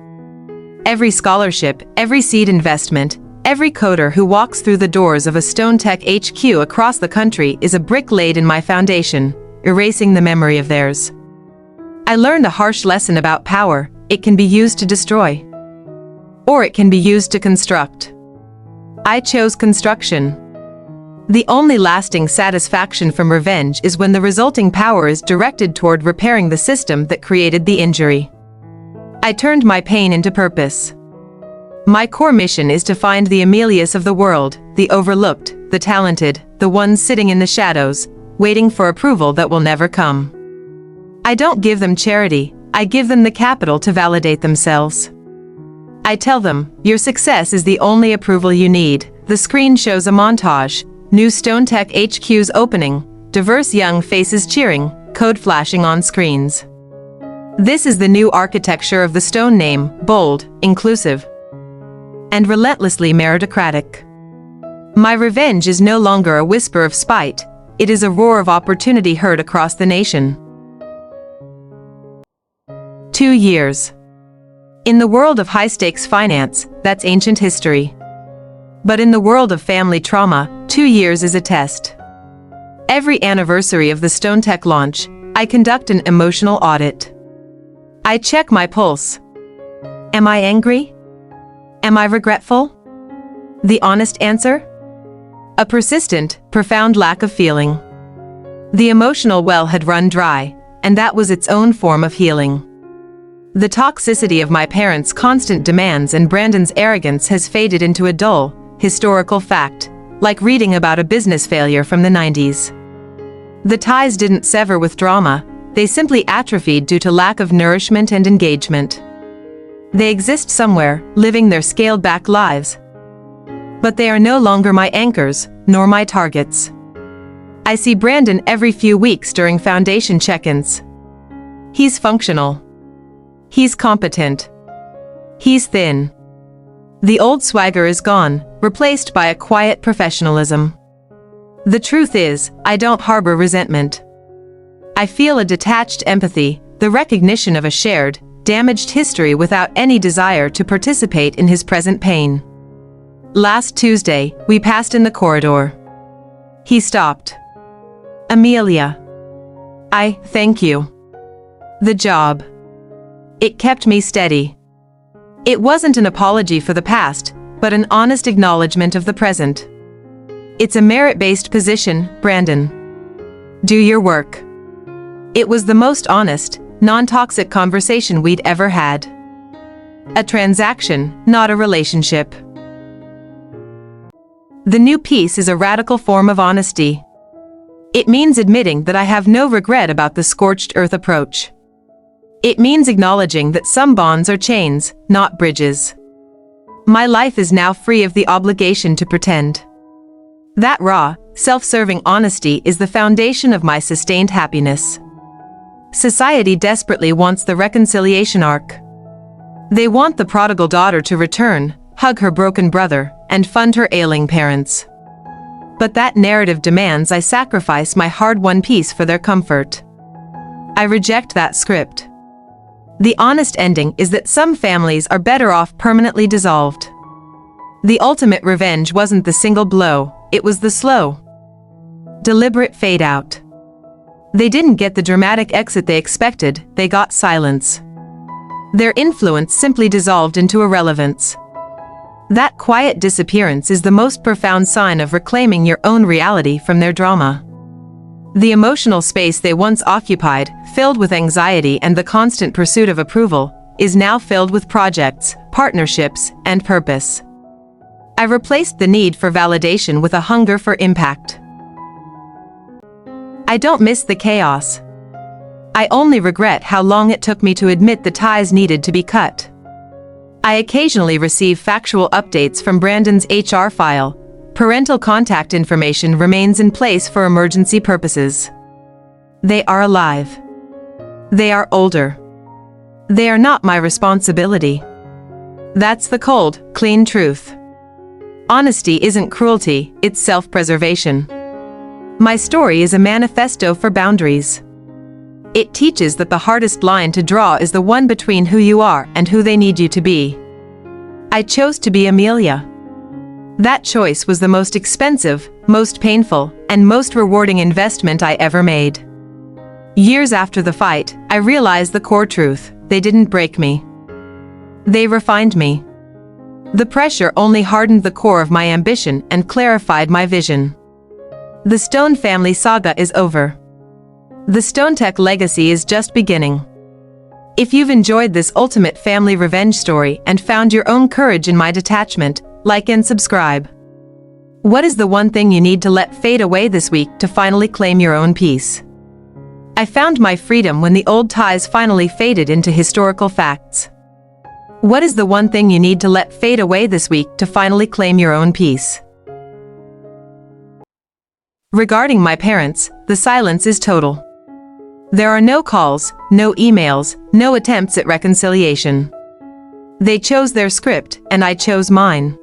Every scholarship, every seed investment, every coder who walks through the doors of a Stone Tech HQ across the country is a brick laid in my foundation, erasing the memory of theirs. I learned a harsh lesson about power: it can be used to destroy, or it can be used to construct. I chose construction. The only lasting satisfaction from revenge is when the resulting power is directed toward repairing the system that created the injury. I turned my pain into purpose. My core mission is to find the Amelias of the world, the overlooked, the talented, the ones sitting in the shadows, waiting for approval that will never come. I don't give them charity, I give them the capital to validate themselves. I tell them, your success is the only approval you need. The screen shows a montage: new Stone Tech HQ's opening, diverse young faces cheering, code flashing on screens. This is the new architecture of the Stone name: bold, inclusive, and relentlessly meritocratic. My revenge is no longer a whisper of spite, it is a roar of opportunity heard across the nation. 2 years. In the world of high-stakes finance, that's ancient history. But in the world of family trauma, 2 years is a test. Every anniversary of the Stone Tech launch, I conduct an emotional audit. I check my pulse. Am I angry? Am I regretful? The honest answer? A persistent, profound lack of feeling. The emotional well had run dry, and that was its own form of healing. The toxicity of my parents' constant demands and Brandon's arrogance has faded into a dull, historical fact, like reading about a business failure from the 90s. The ties didn't sever with drama, they simply atrophied due to lack of nourishment and engagement. They exist somewhere, living their scaled-back lives. But they are no longer my anchors, nor my targets. I see Brandon every few weeks during foundation check-ins. He's functional. He's competent. He's thin. The old swagger is gone, replaced by a quiet professionalism. The truth is, I don't harbor resentment. I feel a detached empathy, the recognition of a shared, damaged history without any desire to participate in his present pain. Last Tuesday, we passed in the corridor. He stopped. Amelia. I thank you. The job. It kept me steady. It wasn't an apology for the past, but an honest acknowledgement of the present. It's a merit-based position, Brandon. Do your work. It was the most honest, non-toxic conversation we'd ever had. A transaction, not a relationship. The new piece is a radical form of honesty. It means admitting that I have no regret about the scorched earth approach. It means acknowledging that some bonds are chains, not bridges. My life is now free of the obligation to pretend. That raw, self-serving honesty is the foundation of my sustained happiness. Society desperately wants the reconciliation arc. They want the prodigal daughter to return, hug her broken brother, and fund her ailing parents. But that narrative demands I sacrifice my hard-won peace for their comfort. I reject that script. The honest ending is that some families are better off permanently dissolved. The ultimate revenge wasn't the single blow, it was the slow, deliberate fade out. They didn't get the dramatic exit they expected, they got silence. Their influence simply dissolved into irrelevance. That quiet disappearance is the most profound sign of reclaiming your own reality from their drama. The emotional space they once occupied, filled with anxiety and the constant pursuit of approval, is now filled with projects, partnerships, and purpose. I replaced the need for validation with a hunger for impact. I don't miss the chaos. I only regret how long it took me to admit the ties needed to be cut. I occasionally receive factual updates from Brandon's HR file. Parental contact information remains in place for emergency purposes. They are alive. They are older. They are not my responsibility. That's the cold, clean truth. Honesty isn't cruelty, it's self-preservation. My story is a manifesto for boundaries. It teaches that the hardest line to draw is the one between who you are and who they need you to be. I chose to be Amelia. That choice was the most expensive, most painful, and most rewarding investment I ever made. Years after the fight, I realized the core truth: they didn't break me. They refined me. The pressure only hardened the core of my ambition and clarified my vision. The Stone family saga is over. The StoneTech legacy is just beginning. If you've enjoyed this ultimate family revenge story and found your own courage in my detachment, like and subscribe. What is the one thing you need to let fade away this week to finally claim your own peace? I found my freedom when the old ties finally faded into historical facts. What is the one thing you need to let fade away this week to finally claim your own peace? Regarding my parents, the silence is total. There are no calls, no emails, no attempts at reconciliation. They chose their script, and I chose mine.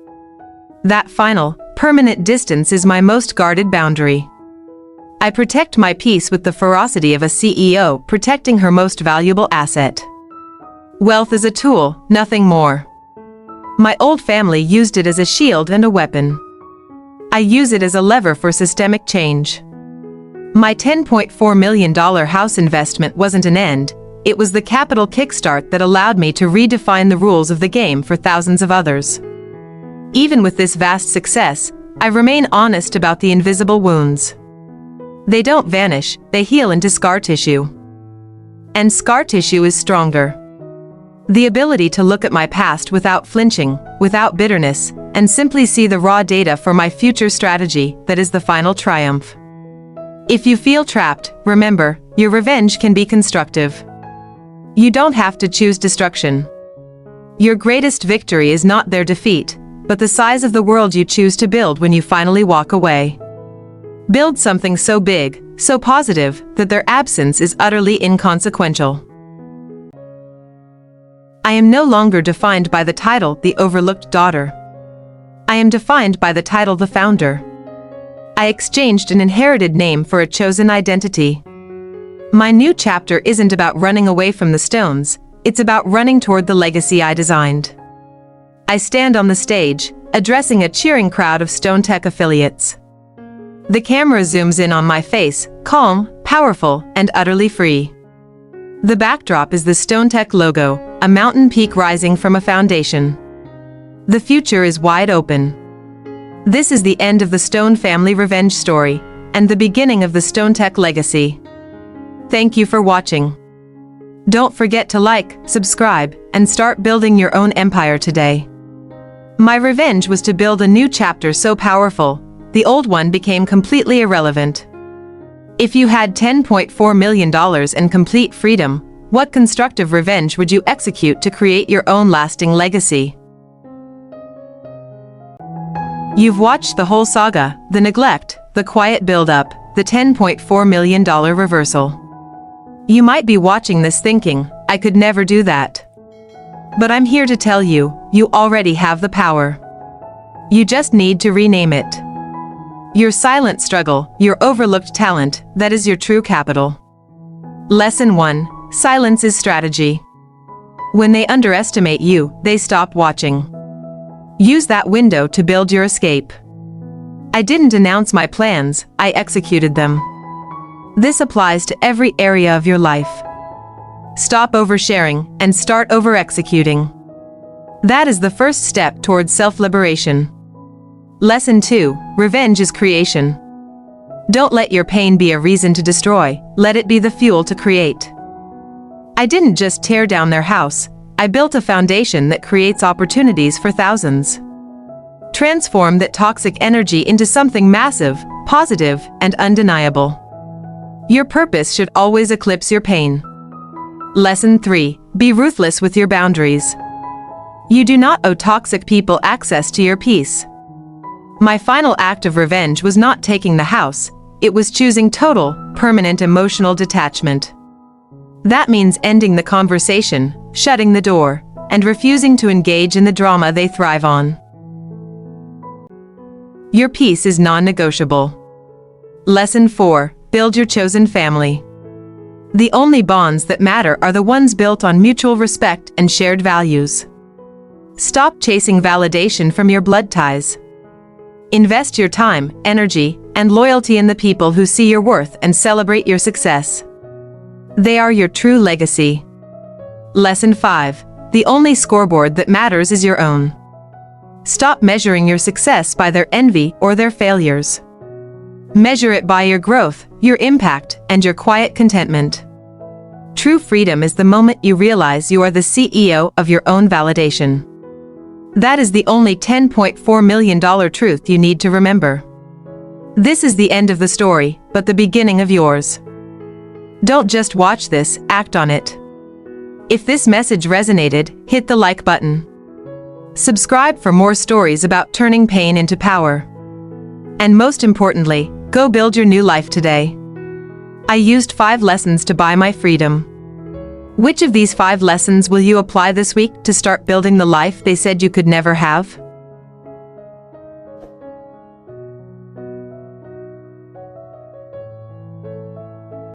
That final, permanent distance is my most guarded boundary. I protect my peace with the ferocity of a CEO protecting her most valuable asset. Wealth is a tool, nothing more. My old family used it as a shield and a weapon. I use it as a lever for systemic change. My $10.4 million house investment wasn't an end, it was the capital kickstart that allowed me to redefine the rules of the game for thousands of others. Even with this vast success, I remain honest about the invisible wounds. They don't vanish, they heal into scar tissue. And scar tissue is stronger. The ability to look at my past without flinching, without bitterness, and simply see the raw data for my future strategy, that is the final triumph. If you feel trapped, remember, your revenge can be constructive. You don't have to choose destruction. Your greatest victory is not their defeat, but the size of the world you choose to build when you finally walk away. Build something so big, so positive, that their absence is utterly inconsequential. I am no longer defined by the title, the overlooked daughter. I am defined by the title, the founder. I exchanged an inherited name for a chosen identity. My new chapter isn't about running away from the Stones, it's about running toward the legacy I designed. I stand on the stage, addressing a cheering crowd of StoneTech affiliates. The camera zooms in on my face, calm, powerful, and utterly free. The backdrop is the StoneTech logo, a mountain peak rising from a foundation. The future is wide open. This is the end of the Stone family revenge story, and the beginning of the StoneTech legacy. Thank you for watching. Don't forget to like, subscribe, and start building your own empire today. My revenge was to build a new chapter so powerful, the old one became completely irrelevant. If you had $10.4 million and complete freedom, what constructive revenge would you execute to create your own lasting legacy? You've watched the whole saga, the neglect, the quiet build-up, the $10.4 million reversal. You might be watching this thinking, I could never do that. But I'm here to tell you, you already have the power. You just need to rename it. Your silent struggle, your overlooked talent, that is your true capital. Lesson 1. Silence is strategy. When they underestimate you, they stop watching. Use that window to build your escape. I didn't announce my plans, I executed them. This applies to every area of your life. Stop oversharing and start over-executing. That is the first step towards self-liberation. Lesson 2. Revenge is creation. Don't let your pain be a reason to destroy, let it be the fuel to create. I didn't just tear down their house, I built a foundation that creates opportunities for thousands. Transform that toxic energy into something massive, positive, and undeniable. Your purpose should always eclipse your pain. Lesson 3. Be ruthless with your boundaries. You do not owe toxic people access to your peace. My final act of revenge was not taking the house, it was choosing total, permanent emotional detachment. That means ending the conversation, shutting the door, and refusing to engage in the drama they thrive on. Your peace is non-negotiable. Lesson 4. Build your chosen family. The only bonds that matter are the ones built on mutual respect and shared values. Stop chasing validation from your blood ties. Invest your time, energy, and loyalty in the people who see your worth and celebrate your success. They are your true legacy. Lesson 5. The only scoreboard that matters is your own. Stop measuring your success by their envy or their failures. Measure it by your growth, your impact, and your quiet contentment. True freedom is the moment you realize you are the CEO of your own validation. That is the only $10.4 million truth you need to remember. This is the end of the story, but the beginning of yours. Don't just watch this, act on it. If this message resonated, hit the like button. Subscribe for more stories about turning pain into power. And most importantly, go build your new life today. I used 5 lessons to buy my freedom. Which of these 5 lessons will you apply this week to start building the life they said you could never have?